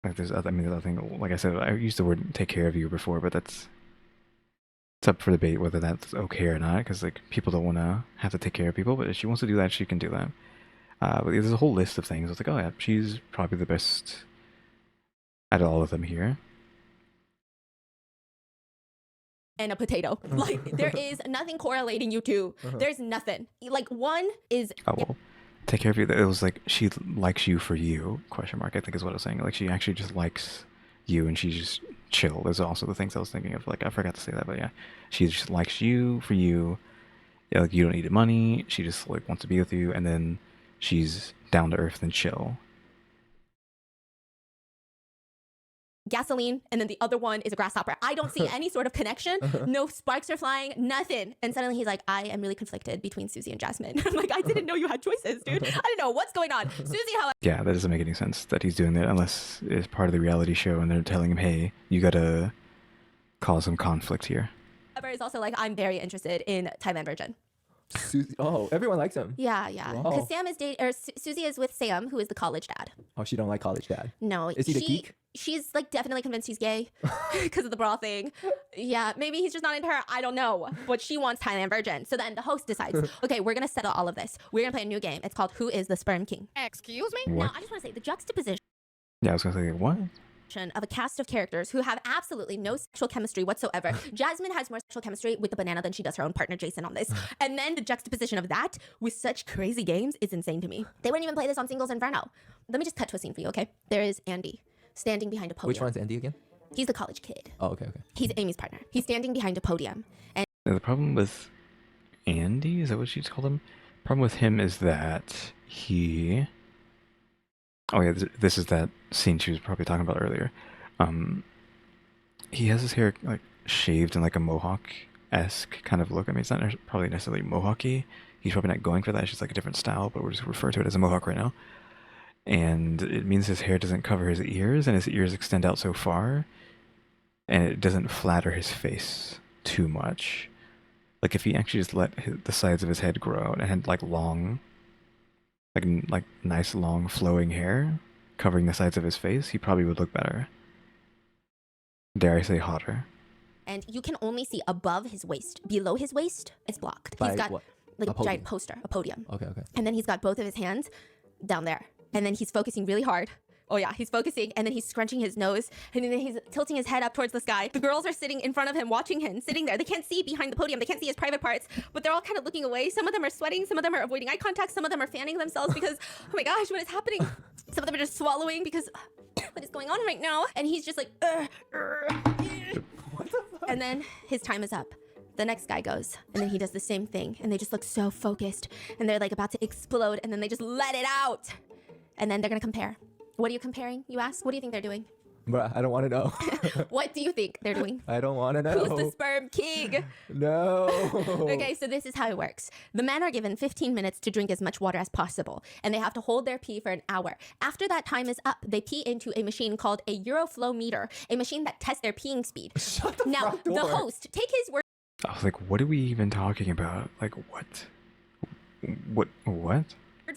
Like there's other thing. Like I said, I used the word "take care of you" before, but it's up for debate whether that's okay or not. Because like people don't want to have to take care of people, but if she wants to do that, she can do that. But there's a whole list of things. It's like, oh yeah, she's probably the best out of all of them here. And a potato. Like, there is nothing correlating you two. There's nothing. Like, one is... Oh well, take care of you. It was like she likes you for you? Question mark. I think is what I was saying. Like she actually just likes you, and she's just chill. There's also the things I was thinking of. Like I forgot to say that, but yeah, she just likes you for you. Yeah, like you don't need money. She just like wants to be with you, and then she's down to earth and chill. gasoline, and then the other one is a grasshopper. I don't see any sort of connection. No sparks are flying, nothing. And suddenly he's like, I am really conflicted between Susie and Jasmine. I'm like, I didn't know you had choices, dude. I don't know what's going on. Susie, however, Yeah, that doesn't make any sense that he's doing that unless it's part of the reality show and they're telling him, hey, you gotta cause some conflict here. is also like, I'm very interested in Thailand Virgin. Susie, oh, everyone likes him. Yeah. Wow. Because Sam is dating, or Susie is with Sam, who is the college dad. Oh, she don't like college dad. No, Is he the geek? She's like definitely convinced he's gay because of the bra thing. Yeah, maybe he's just not into her. I don't know. But she wants Thailand Virgin. So then the host decides, okay, we're gonna settle all of this. We're gonna play a new game. It's called Who is the Sperm King? Excuse me? What? Now I just want to say the juxtaposition Yeah, I was gonna say, what? of a cast of characters who have absolutely no sexual chemistry whatsoever. Jasmine has more sexual chemistry with the banana than she does her own partner Jason on this. And then the juxtaposition of that with such crazy games is insane to me. They wouldn't even play this on Singles Inferno. Let me just cut to a scene for you, okay? There is Andy. standing behind a podium. Which one's Andy again? He's the college kid. Oh, okay, okay. He's Amy's partner. He's standing behind a podium. And Now, the problem with Andy, is that what she's called him? Problem with him is that he... Oh yeah, this is that scene she was probably talking about earlier. He has his hair like shaved in like a mohawk-esque kind of look. I mean, it's not probably necessarily mohawky. He's probably not going for that. It's just like a different style, but we'll just refer to it as a mohawk right now. And it means his hair doesn't cover his ears, and his ears extend out so far, and it doesn't flatter his face too much. Like if he actually just let the sides of his head grow out and had like long, like nice long flowing hair covering the sides of his face, he probably would look better. Dare I say hotter? and you can only see above his waist. Below his waist, it's blocked. By He's got what? like A a podium. giant poster, a podium. Okay, okay. And then he's got both of his hands down there. And then he's focusing really hard. Oh yeah, he's focusing, and then he's scrunching his nose, and then he's tilting his head up towards the sky. The girls are sitting in front of him, watching him, sitting there. They can't see behind the podium. They can't see his private parts, but they're all kind of looking away. Some of them are sweating. Some of them are avoiding eye contact. Some of them are fanning themselves because, oh my gosh, what is happening? Some of them are just swallowing because, what is going on right now? And he's just like, and then his time is up. The next guy goes, and then he does the same thing, and they just look so focused, and they're like about to explode, and then they just let it out. And then they're gonna compare. What are you comparing, you ask? What do you think they're doing? Bruh, I don't want to know. What do you think they're doing? I don't want to know. Who's the sperm king? No. Okay, so this is how it works. The men are given 15 minutes to drink as much water as possible, and they have to hold their pee for an hour. After that time is up, they pee into a machine called a Euroflow meter, a machine that tests their peeing speed. Shut the Now, front the door. host, take his word I was like, what are we even talking about? Like, what? What?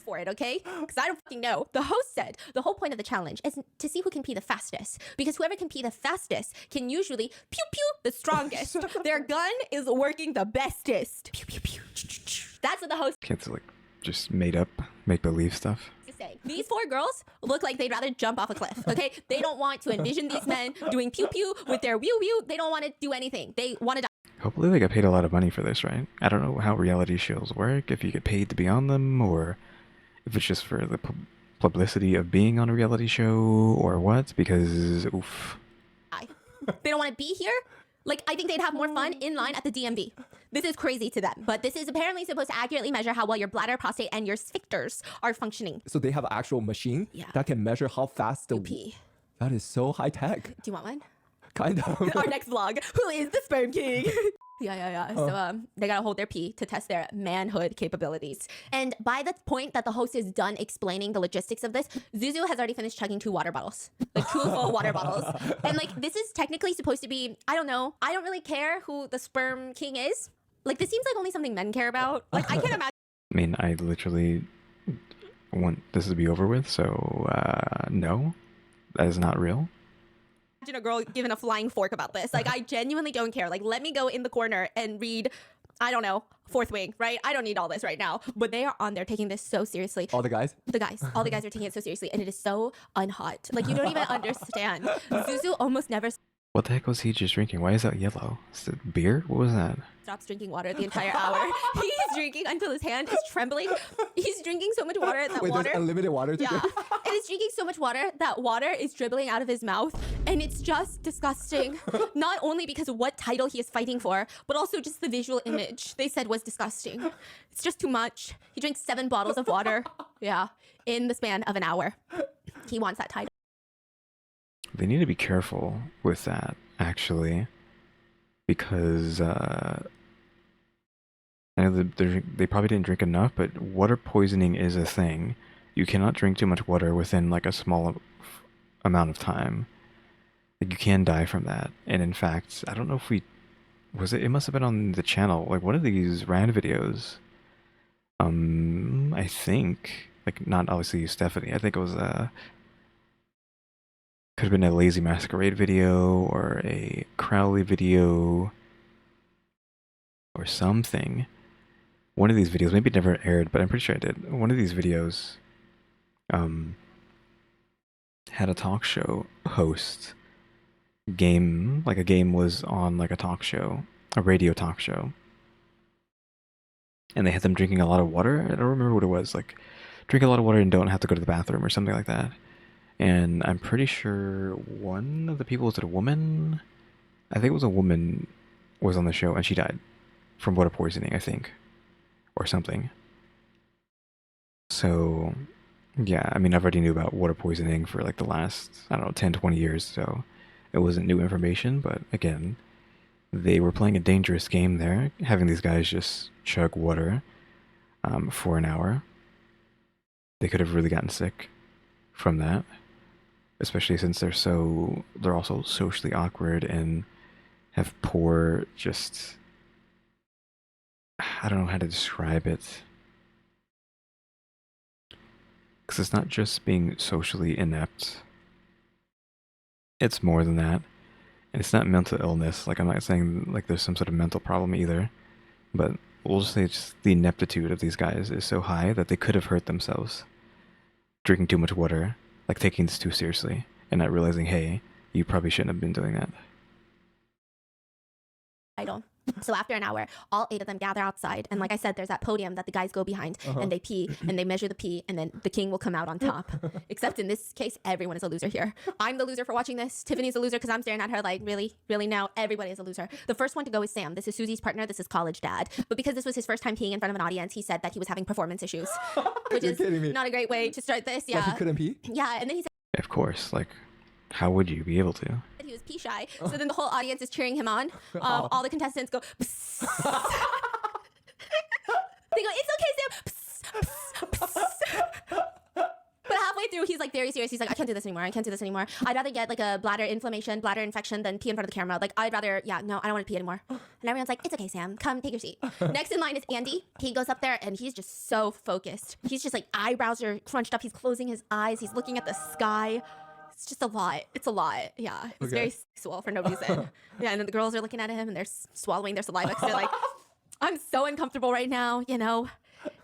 for it, okay? Because I don't fucking know. The host said the whole point of the challenge is to see who can pee the fastest, because whoever can pee the fastest can usually pew pew the strongest. Their gun is working the bestest. Pew pew pew. That's what the host Kids like just made up, make believe stuff. is saying. These four girls look like they'd rather jump off a cliff, okay? They don't want to envision these men doing pew pew with their whew whew. They don't want to do anything. They want to die. Hopefully they got paid a lot of money for this, right? I don't know how reality shows work, if you get paid to be on them, or if it's just for the publicity of being on a reality show, or what, because, oof. They don't want to be here. Like, I think they'd have more fun in line at the DMV. This is crazy to them, but this is apparently supposed to accurately measure how well your bladder, prostate, and your sphincters are functioning. So they have an actual machine that can measure how fast the... You pee. That is so high tech. Do you want one? Kind of. Our next vlog. Who is the sperm king? Yeah. So they gotta hold their pee to test their manhood capabilities. And by the point that the host is done explaining the logistics of this, Zuzu has already finished chugging 2 water bottles. Like 2 full water bottles. And like, this is technically supposed to be, I don't know. I don't really care who the sperm king is. Like, this seems like only something men care about. Like, I can't imagine. I mean, I literally want this to be over with, so, no. That is not real. A girl given a flying fork about this. Like, I genuinely don't care. Like, let me go in the corner and read, I don't know, Fourth Wing, right? I don't need all this right now. But they are on there taking this so seriously. All the guys? All the guys are taking it so seriously, and it is so unhot. Like, you don't even understand. Zuzu almost never What the heck was he just drinking? Why is that yellow? Is it beer? What was that? stops drinking water the entire hour. He's drinking until his hand is trembling. He's drinking so much water that Wait, water. there's unlimited water to Yeah, drink? and he's drinking so much water that water is dribbling out of his mouth, and it's just disgusting. Not only because of what title he is fighting for, but also just the visual image they said was disgusting. It's just too much. He drinks 7 bottles of water, yeah, in the span of an hour. He wants that title. They need to be careful with that, actually, because I know they probably didn't drink enough, but water poisoning is a thing. You cannot drink too much water within like a small amount of time. Like, you can die from that. And in fact, I don't know if it must have been on the channel, like one of these rand videos. I think, like, not obviously Stephanie, I think it was could have been a Lazy Masquerade video or a Crowley video or something. One of these videos, maybe it never aired, but I'm pretty sure it did. One of these videos had a talk show host. A game was on like a talk show, a radio talk show. And they had them drinking a lot of water. I don't remember what it was. Like, drink a lot of water and don't have to go to the bathroom or something like that. And I'm pretty sure one of the people, was it a woman? I think it was a woman, was on the show and she died from water poisoning, I think, or something. So, yeah, I mean, I've already knew about water poisoning for like the last, I don't know, 10, 20 years, so it wasn't new information, but again, they were playing a dangerous game there, having these guys just chug water for an hour. They could have really gotten sick from that, especially since they're also socially awkward and have poor, just, I don't know how to describe it. Because it's not just being socially inept, it's more than that. And it's not mental illness. Like, I'm not saying like there's some sort of mental problem either, but we'll just say just the ineptitude of these guys is so high that they could have hurt themselves drinking too much water, like taking this too seriously, and not realizing, hey, you probably shouldn't have been doing that. Idol. So after an hour, all 8 of them gather outside, and like I said, there's that podium that the guys go behind, and they pee, and they measure the pee, and then the king will come out on top. Except in this case, everyone is a loser here. I'm the loser for watching this. Tiffany's a loser because I'm staring at her like, really, really now? Everybody is a loser. The first one to go is Sam. This is Susie's partner. This is college dad. But because this was his first time peeing in front of an audience, he said that he was having performance issues, which is not a great way to start this. Yeah. Like he couldn't pee? Yeah, and then he said Of course, like, how would you be able to? he was pee shy. So then the whole audience is cheering him on. All the contestants go, psst. They go, it's okay, Sam. Psst, psst. But halfway through, he's like very serious. He's like, I can't do this anymore. I can't do this anymore. I'd rather get like a bladder infection than pee in front of the camera. Like, I'd rather, yeah, no, I don't want to pee anymore. And everyone's like, it's okay, Sam. Come, take your seat. Next in line is Andy. He goes up there and he's just so focused. He's just like, eyebrows are crunched up. He's closing his eyes. He's looking at the sky. It's just a lot. It's a lot. Yeah. It's very sexual for no reason. Yeah. And then the girls are looking at him and they're swallowing their saliva. They're like, I'm so uncomfortable right now, you know?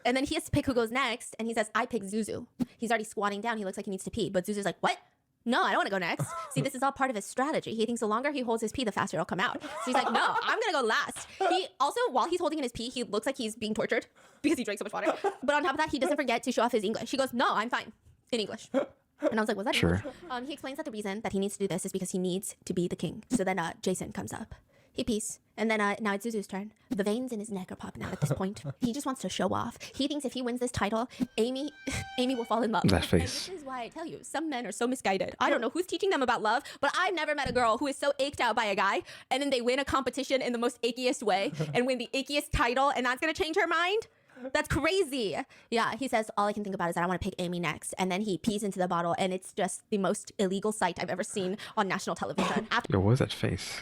And then he has to pick who goes next. And he says, I pick Zuzu. He's already squatting down. He looks like he needs to pee. But Zuzu's like, what? No, I don't want to go next. See, this is all part of his strategy. He thinks the longer he holds his pee, the faster it'll come out. So he's like, no, I'm going to go last. He also, while he's holding in his pee, he looks like he's being tortured because he drank so much water. But on top of that, he doesn't forget to show off his English. He goes, no, I'm fine in English. And I was like, was that Sure. English? He explains that the reason that he needs to do this is because he needs to be the king. So then Jason comes up. He pees. And then now it's Zuzu's turn. The veins in his neck are popping out at this point. He just wants to show off. He thinks if he wins this title, Amy will fall in love. That And face. this is why I tell you, some men are so misguided. I don't know who's teaching them about love, but I've never met a girl who is so ached out by a guy, and then they win a competition in the most achiest way, and win the achiest title, and that's going to change her mind? That's crazy. Yeah, he says, all I can think about is that I want to pick Amy next. And then he pees into the bottle, and it's just the most illegal sight I've ever seen on national television. Yo, what was that face?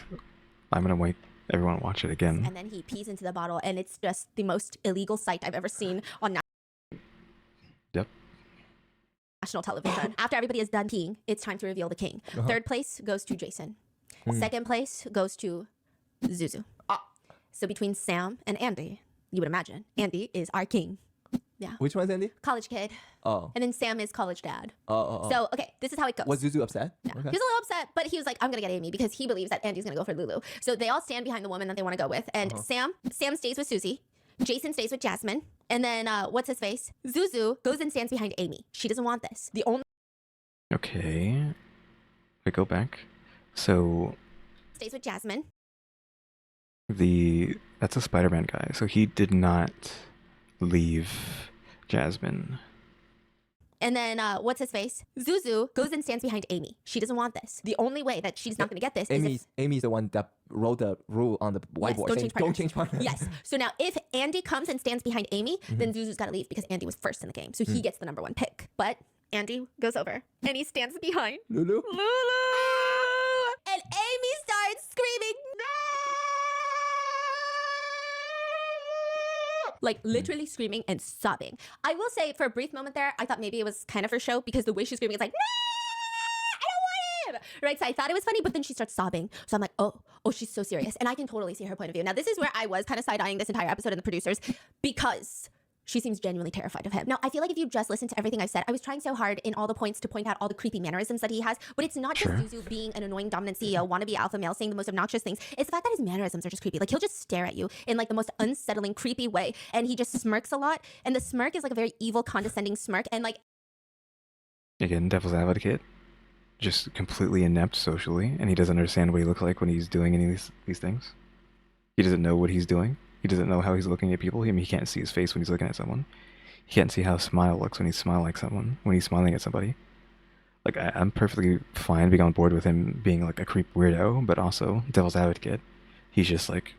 I'm gonna make everyone watch it again. And then he pees into the bottle, and it's just the most illegal sight I've ever seen on Yep. national television. After everybody is done peeing, it's time to reveal the king. Third place goes to Jason. Second place goes to Zuzu. So between Sam and Andy, you would imagine, Andy is our king. Yeah. Which one's Andy? College kid. Oh. And then Sam is college dad. Oh. So, okay, this is how it goes. Was Zuzu upset? Yeah. Okay. He was a little upset, but he was like, I'm going to get Amy because he believes that Andy's going to go for Lulu. So they all stand behind the woman that they want to go with. And Sam stays with Susie. Jason stays with Jasmine. And then, what's his face? Zuzu goes and stands behind Amy. She doesn't want this. The only Okay. We go back. So stays with Jasmine. that's a Spider-Man guy. So he did not leave Jasmine. And then, what's his face? Zuzu goes and stands behind Amy. She doesn't want this. The only way that she's not going to get this is if... Amy's the one that wrote the rule on the whiteboard saying, don't change partners. Yes. So now if Andy comes and stands behind Amy, then Zuzu's got to leave because Andy was first in the game. So he gets the number 1 pick. But Andy goes over and he stands behind Lulu? Lulu. And Amy starts screaming, no! Like literally screaming and sobbing. I will say for a brief moment there, I thought maybe it was kind of for show because the way she's screaming is like, no! I don't want him! Right? So I thought it was funny, but then she starts sobbing. So I'm like, oh, she's so serious. And I can totally see her point of view. Now, this is where I was kind of side-eyeing this entire episode and the producers because she seems genuinely terrified of him. Now, I feel like if you just listen to everything I've said, I was trying so hard in all the points to point out all the creepy mannerisms that he has, but it's not just Zuzu being an annoying dominant CEO, wannabe alpha male, saying the most obnoxious things. It's the fact that his mannerisms are just creepy. Like, he'll just stare at you in like the most unsettling, creepy way, and he just smirks a lot, and the smirk is like a very evil, condescending smirk, and like... Again, devil's advocate. just completely inept socially, and he doesn't understand what he looks like when he's doing any of these things. He doesn't know what he's doing. He doesn't know how he's looking at people. I mean, he can't see his face when he's looking at someone. He can't see how a smile looks when he's smiling at someone, when he's smiling at somebody. Like, I'm perfectly fine being on board with him being like a creep weirdo, but also devil's advocate. He's just like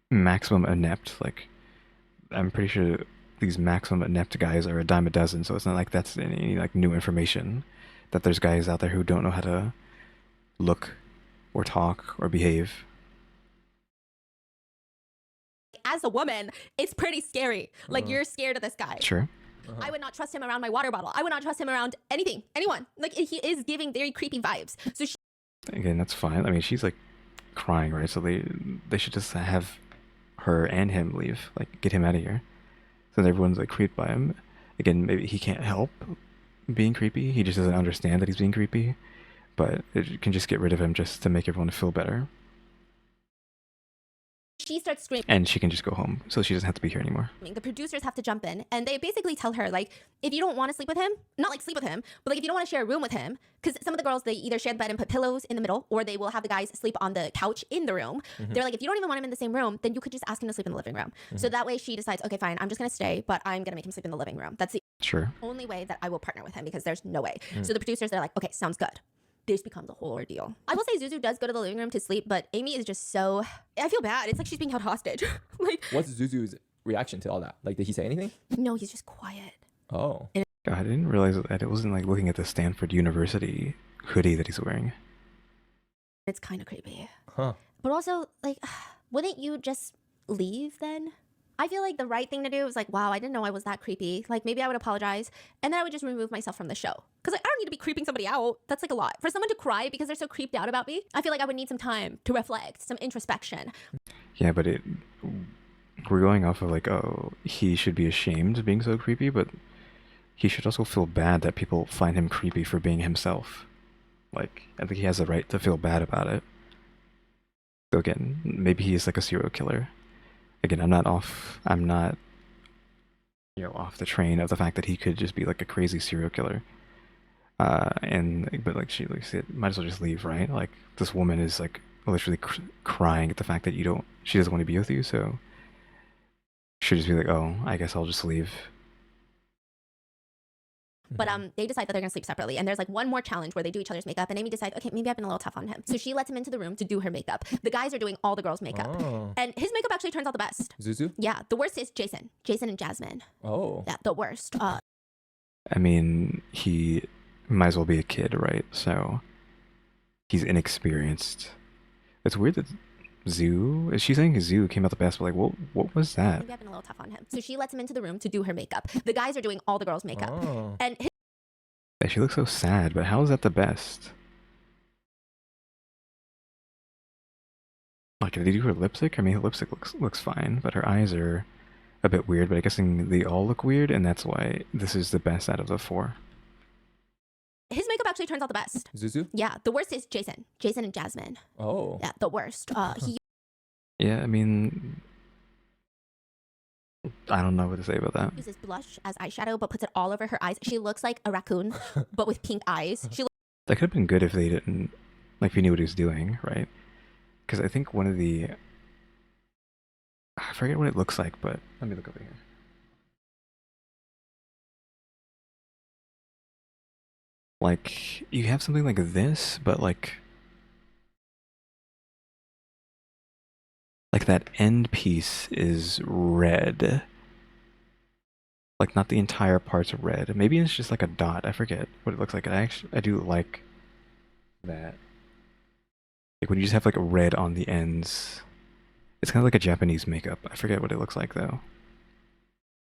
maximum inept. Like, I'm pretty sure these maximum inept guys are a dime a dozen, so it's not like that's any like new information that there's guys out there who don't know how to look or talk or behave. As a woman, it's pretty scary. Like, you're scared of this guy. Sure. I would not trust him around my water bottle. I would not trust him around anything, anyone. Like, he is giving very creepy vibes. So Again, that's fine. I mean, she's like crying, right? So they should just have her and him leave, like get him out of here. So that everyone's like creeped by him. Again, maybe he can't help being creepy. He just doesn't understand that he's being creepy. But it can just get rid of him just to make everyone feel better. she starts screaming. And she can just go home, so she doesn't have to be here anymore. The producers have to jump in, and they basically tell her, like, if you don't want to sleep with him, not like sleep with him, but like if you don't want to share a room with him, because some of the girls, they either share the bed and put pillows in the middle, or they will have the guys sleep on the couch in the room. They're like, if you don't even want him in the same room, then you could just ask him to sleep in the living room. So that way she decides, okay, fine, I'm just going to stay, but I'm going to make him sleep in the living room. That's the Sure. only way that I will partner with him, because there's no way. So the producers, they're like, okay, sounds good. This becomes a whole ordeal. I will say Zuzu does go to the living room to sleep, but Amy is just so... I feel bad. It's like she's being held hostage. Like, What's Zuzu's reaction to all that? Like, did he say anything? no, he's just quiet. Oh. God, I didn't realize that it wasn't like looking at the Stanford University hoodie that he's wearing. It's kind of creepy. Huh. But also, like, wouldn't you just leave then? I feel like the right thing to do is like, wow, I didn't know I was that creepy. Like, maybe I would apologize, and then I would just remove myself from the show. Because like, I don't need to be creeping somebody out. That's like a lot. For someone to cry because they're so creeped out about me, I feel like I would need some time to reflect, some introspection. Yeah, but we're going off of like, oh, he should be ashamed of being so creepy, but he should also feel bad that people find him creepy for being himself. Like, I think he has the right to feel bad about it. So again, maybe he is like a serial killer. Again, I'm not, off the train of the fact that he could just be like a crazy serial killer. But like she said, might as well just leave, right? Like, this woman is like literally crying at the fact that she doesn't want to be with you, so she'll just be like, oh, I guess I'll just leave. But they decide that they're gonna sleep separately, and there's like one more challenge where they do each other's makeup, and Amy decides, okay, maybe I've been a little tough on him. So she lets him into the room to do her makeup. The guys are doing all the girls' makeup. Oh. And his makeup actually turns out the best. Zuzu? Yeah, the worst is Jason and Jasmine. Oh. Yeah, the worst. I mean, he might as well be a kid, right? So he's inexperienced. It's weird that Zoo, is she saying Zoo came out the best, but like, what was that? Maybe I've been a little tough on him. So she lets him into the room to do her makeup. The guys are doing all the girls' makeup. Oh. And Yeah, she looks so sad, but how is that the best? Like, did they do her lipstick? I mean, her lipstick looks fine, but her eyes are a bit weird, but I guess they all look weird, and that's why this is the best out of the four. his makeup actually turns out the best. Zuzu? Yeah, the worst is Jason and Jasmine. Oh. Yeah, the worst. He Yeah, I mean, I don't know what to say about that. uses blush as eyeshadow, but puts it all over her eyes. She looks like a raccoon, but with pink eyes. She That could have been good if they didn't, like, if he knew what he was doing, right? Because I think one of the, I forget what it looks like, but let me look over here. Like, you have something like this, but like that end piece is red. Like, not the entire part's red. Maybe it's just like a dot. I forget what it looks like. I do like that. Like, when you just have like a red on the ends. It's kind of like a Japanese makeup. I forget what it looks like though.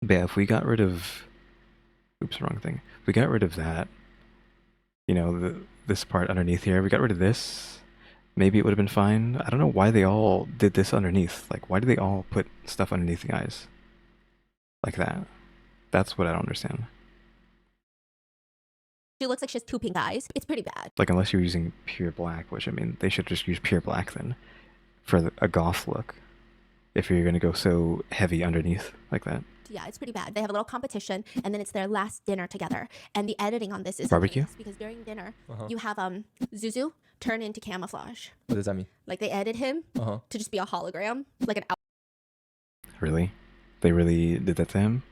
But yeah, if we got rid of, oops, wrong thing. If we got rid of that, you know, this part underneath here, we got rid of this, maybe it would have been fine. I don't know why they all did this underneath. Like, why do they all put stuff underneath the eyes? Like that. That's what I don't understand. looks like she has two pink eyes. It's pretty bad. Like, unless you're using pure black, which, I mean, they should just use pure black then for a goth look. If you're going to go so heavy underneath like that. Yeah, it's pretty bad. They have a little competition, and then it's their last dinner together. And the editing on this is Barbecue? hilarious because during dinner, you have Zuzu turn into camouflage. What does that mean? Like they edit him to just be a hologram, like an Really? They really did that to him?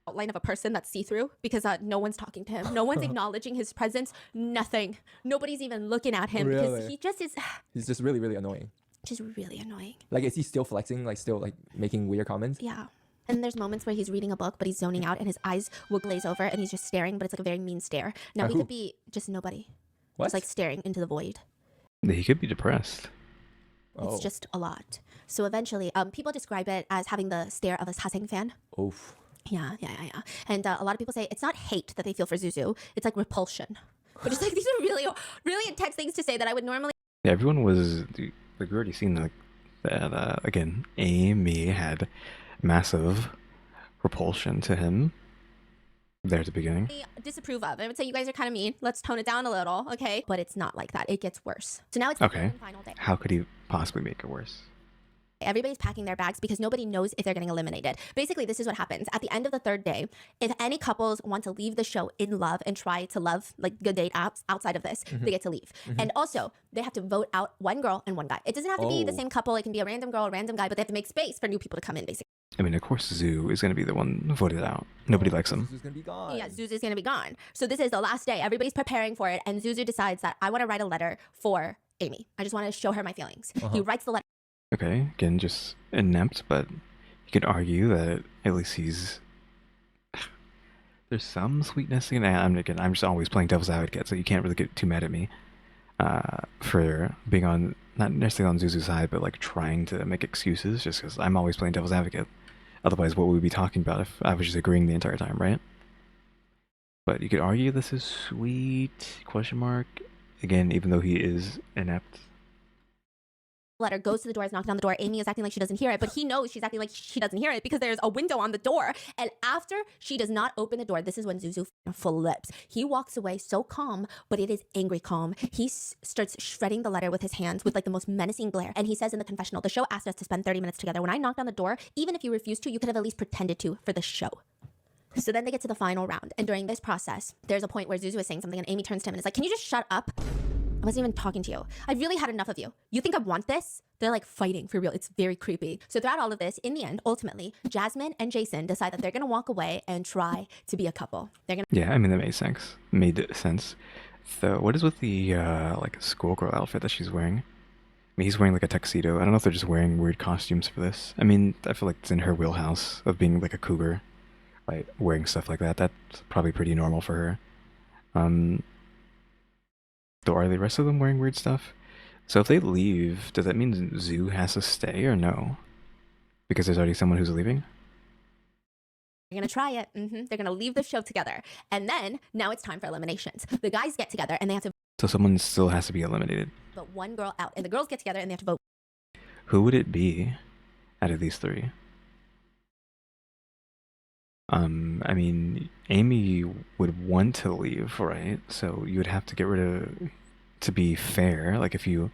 outline of a person that's see-through because no one's talking to him. No one's acknowledging his presence. Nothing. Nobody's even looking at him because Really? he just is He's just really, really annoying. just really annoying. Like, is he still flexing? Like, still like making weird comments? Yeah. And there's moments where he's reading a book, but he's zoning out and his eyes will glaze over and he's just staring, but it's like a very mean stare. Now, he who? could be just nobody. What? Just like staring into the void. He could be depressed. Oh. It's just a lot. So eventually, people describe it as having the stare of a Saseng fan. Oof. Yeah. And a lot of people say it's not hate that they feel for Zuzu. It's like repulsion. But it's like, these are really, really intense things to say that I would normally. Yeah, everyone was, like, we've already seen like that, again, Amy had massive repulsion to him there at the beginning. disapprove of. I would say you guys are kind of mean. Let's tone it down a little, okay? But it's not like that. It gets worse. So now it's the Okay. third and final day. How could he possibly make it worse? Everybody's packing their bags because nobody knows if they're getting eliminated. Basically, this is what happens. At the end of the third day, if any couples want to leave the show in love and try to love, like good date apps outside of this, they get to leave. And also, they have to vote out one girl and one guy. It doesn't have to be the Oh. same couple. It can be a random girl, a random guy, but they have to make space for new people to come in, basically. I mean, of course, Zoo is going to be the one voted out. Nobody likes him. Zuzu's gonna be gone. Yeah, Zuzu's gonna be gone. So this is the last day. Everybody's preparing for it, and Zuzu decides that I want to write a letter for Amy. I just want to show her my feelings. He writes the letter. Okay, again, just inept, but you could argue that at least he's. There's some sweetness in it. I'm just always playing devil's advocate, so you can't really get too mad at me for being on, not necessarily on Zuzu's side, but like trying to make excuses just because I'm always playing devil's advocate. Otherwise, what would we be talking about if I was just agreeing the entire time, right? But you could argue this is sweet, question mark. Again, even though he is inept. Letter goes to the door, is knocking on the door. Amy is acting like she doesn't hear it, but he knows she's acting like she doesn't hear it because there's a window on the door. And after she does not open the door, this is when Zuzu flips. He walks away so calm, but it is angry calm. He starts shredding the letter with his hands with like the most menacing glare. And he says in the confessional, the show asked us to spend 30 minutes together. When I knocked on the door, even if you refused to, you could have at least pretended to for the show. So then they get to the final round. And during this process, there's a point where Zuzu is saying something and Amy turns to him and is like, can you just shut up? I wasn't even talking to you. I've really had enough of you. You think I want this? They're like fighting for real. It's very creepy. So throughout all of this, in the end, ultimately, Jasmine and Jason decide that they're going to walk away and try to be a couple. They're going to. Yeah, I mean, that made sense. What is with the like schoolgirl outfit that she's wearing? I mean, he's wearing like a tuxedo. I don't know if they're just wearing weird costumes for this. I mean, I feel like it's in her wheelhouse of being like a cougar, like wearing stuff like that. That's probably pretty normal for her. So are the rest of them wearing weird stuff? So if they leave, does that mean Zoo has to stay or no? Because there's already someone who's leaving? They're going to try it. They're going to leave the show together. And then now it's time for eliminations. The guys get together and they have to So someone still has to be eliminated. vote one girl out. And the girls get together and they have to vote. Who would it be out of these three? I mean, Amy would want to leave, right? So you would have to get rid of, to be fair, like if you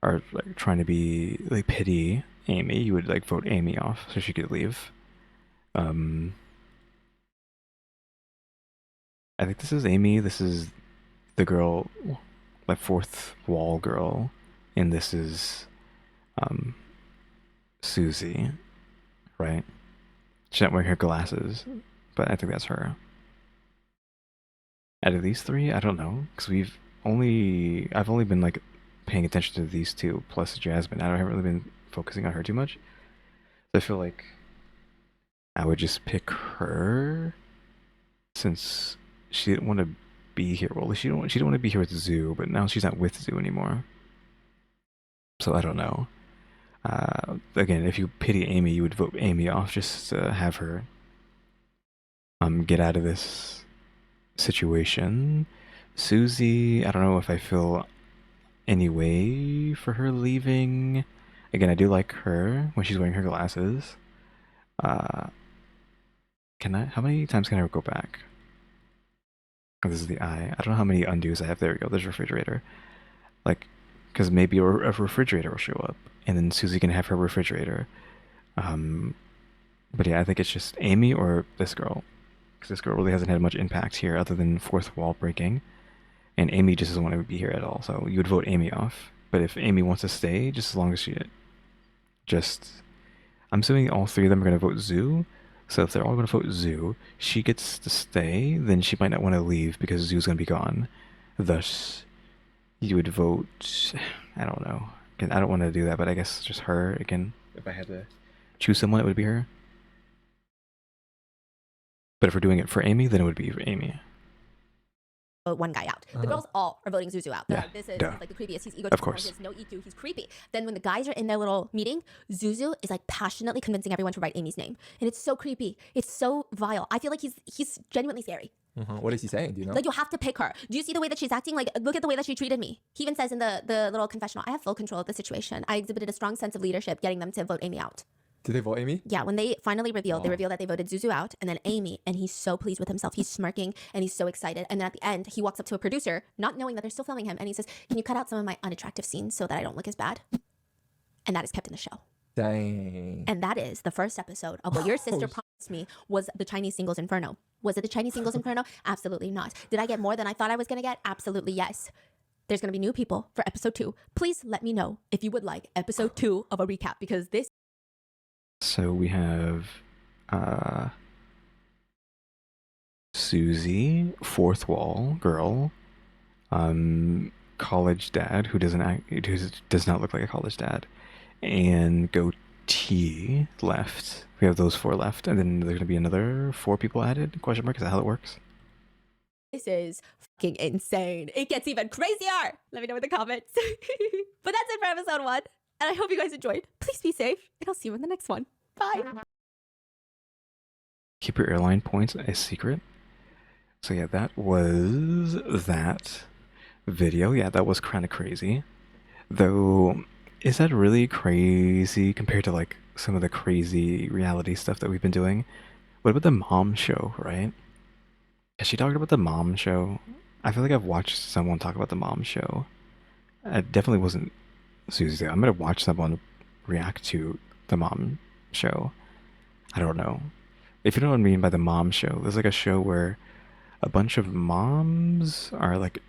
are like trying to be like pity Amy, you would like vote Amy off so she could leave. I think this is Amy, this is the girl, like fourth wall girl, and this is Susie, right? She's not wearing her glasses, but I think that's her. Out of these three, I don't know, because I've only been like paying attention to these two plus Jasmine. I haven't really been focusing on her too much. So I feel like I would just pick her since she didn't want to be here. Well, she didn't want to be here with Zoo, but now she's not with Zoo anymore. So I don't know. Again, if you pity Amy, you would vote Amy off just to have her get out of this situation. Susie, I don't know if I feel any way for her leaving. Again, I do like her when she's wearing her glasses. How many times can I go back? Oh, this is the eye. I don't know how many undos I have. There we go. There's refrigerator. Like, because maybe a refrigerator will show up, and then Susie can have her refrigerator. But yeah, I think it's just Amy or this girl. Because this girl really hasn't had much impact here other than fourth wall breaking. And Amy just doesn't want to be here at all. So you would vote Amy off. But if Amy wants to stay, just as long as she just... I'm assuming all three of them are going to vote Zoo. So if they're all going to vote Zoo, she gets to stay, then she might not want to leave because Zoo's going to be gone. Thus, you would vote... I don't know. Again, I don't want to do that, but I guess just her. Again, if I had to choose someone, it would be her. But if we're doing it for Amy, then it would be for Amy. One guy out. The girls all are voting Zuzu out. They're Yeah, like, this is duh. he's like the creepiest. He's Of course. He has no EQ. He's creepy. Then when the guys are in their little meeting, Zuzu is like passionately convincing everyone to write Amy's name, and it's so creepy. It's so vile. I feel like he's genuinely scary. What is he saying? Do you know? Like, you have to pick her. Do you see the way that she's acting? Like, look at the way that she treated me. He even says in the little confessional, I have full control of the situation. I exhibited a strong sense of leadership, getting them to vote Amy out. Did they vote Amy? Yeah, when they finally revealed, they revealed that they voted Zuzu out and then Amy, and he's so pleased with himself. He's smirking and he's so excited. And then at the end, he walks up to a producer, not knowing that they're still filming him, and he says, can you cut out some of my unattractive scenes so that I don't look as bad? And that is kept in the show. Dang. And that is the first episode of what your sister promised me was the Chinese Singles Inferno. Was it the Chinese Singles Inferno? Absolutely not. Did I get more than I thought I was going to get? Absolutely yes. There's going to be new people for episode 2. Please let me know if you would like episode 2 of a recap, because this... So we have Susie, fourth wall girl, college dad who does not look like a college dad, and goatee left. We have those 4 left, and then there's gonna be another 4 people added? Question mark? Is that how it works? This is fucking insane. It gets even crazier. Let me know in the comments. But that's it for episode 1. And I hope you guys enjoyed. Please be safe, and I'll see you in the next one. Bye. Keep your airline points a secret. So yeah, that was that video. Yeah, that was kind of crazy. Though, is that really crazy compared to like some of the crazy reality stuff that we've been doing? What about the mom show, right? Has she talked about the mom show? I feel like I've watched someone talk about the mom show. It definitely wasn't Susie. I'm gonna watch someone react to the mom show. I don't know. If you know what I mean by the mom show, there's like a show where a bunch of moms are like,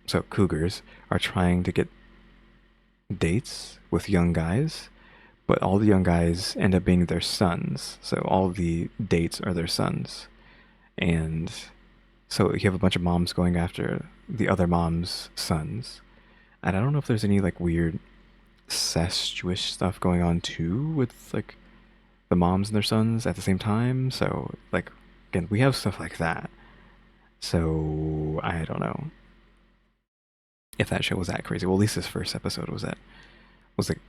so cougars are trying to get dates with young guys, but all the young guys end up being their sons. So all the dates are their sons. And so you have a bunch of moms going after the other mom's sons. And I don't know if there's any like weird incestuous stuff going on too with like the moms and their sons at the same time. So like, again, we have stuff like that. So I don't know if that show was that crazy. Well, at least this first episode was like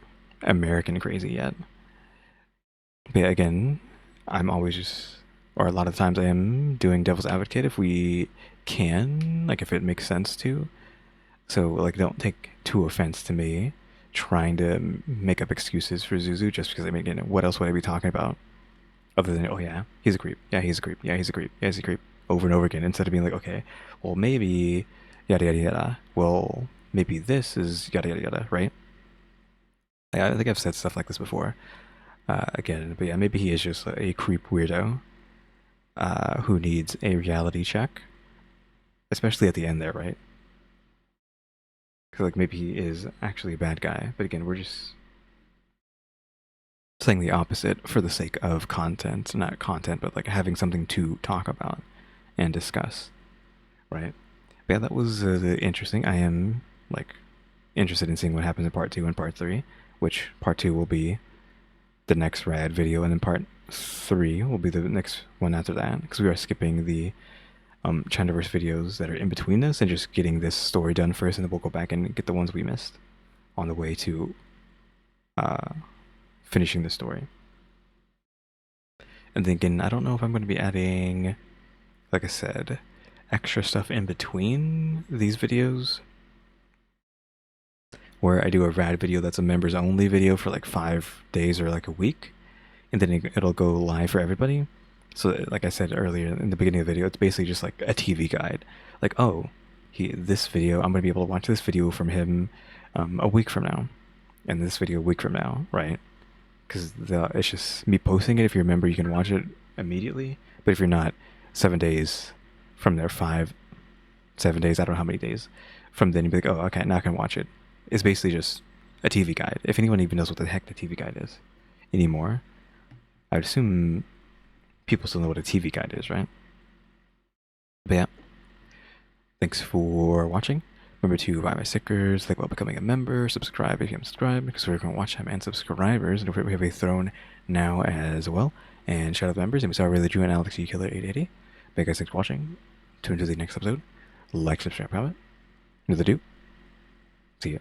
American crazy yet. But yeah, again, I'm always just, or a lot of times I am doing devil's advocate if we can, like if it makes sense to. So like, don't take too offense to me trying to make up excuses for Zuzu just because, I mean, again, what else would I be talking about other than, oh yeah, he's a creep, yeah, he's a creep, yeah, he's a creep, yeah, he's a creep, over and over again, instead of being like, okay, well maybe yada yada yada, well maybe this is yada yada yada, right? I think I've said stuff like this before, again, but yeah, maybe he is just a creep weirdo who needs a reality check, especially at the end there, right? Because like maybe he is actually a bad guy, but again, we're just saying the opposite for the sake of content, not content, but like having something to talk about and discuss, right? But yeah, that was interesting. I am like interested in seeing what happens in part 2 and part 3, which part 2 will be the next rad video, and then part 3 will be the next one after that, because we are skipping the Chinaverse videos that are in between this and just getting this story done first, and then we'll go back and get the ones we missed on the way to finishing the story. And then again, I don't know if I'm going to be adding, like I said, extra stuff in between these videos, where I do a rad video that's a members only video for like 5 days or like a week, and then it'll go live for everybody. So like I said earlier in the beginning of the video, it's basically just like a TV guide. Like, oh, this video, I'm going to be able to watch this video from him a week from now, and this video a week from now, right? because it's just me posting it. If you remember, you can watch it immediately. But if you're not, 7 days from there, 7 days, I don't know how many days from then, you'd be like, oh, okay, now I can watch it. It's basically just a TV guide. If anyone even knows what the heck the TV guide is anymore, I would assume people still know what a TV guide is, right? But yeah, thanks for watching. Remember to buy my stickers, think about becoming a member, subscribe if you haven't subscribed, because we're going to watch time and subscribers. And don't forget we have a throne now as well. And shout out to members, EmmyStarr, RaleyDrew, and alexgkiller 880. Thank you guys, thanks for watching. Tune into the next episode. Like, subscribe, comment. Another do. See ya.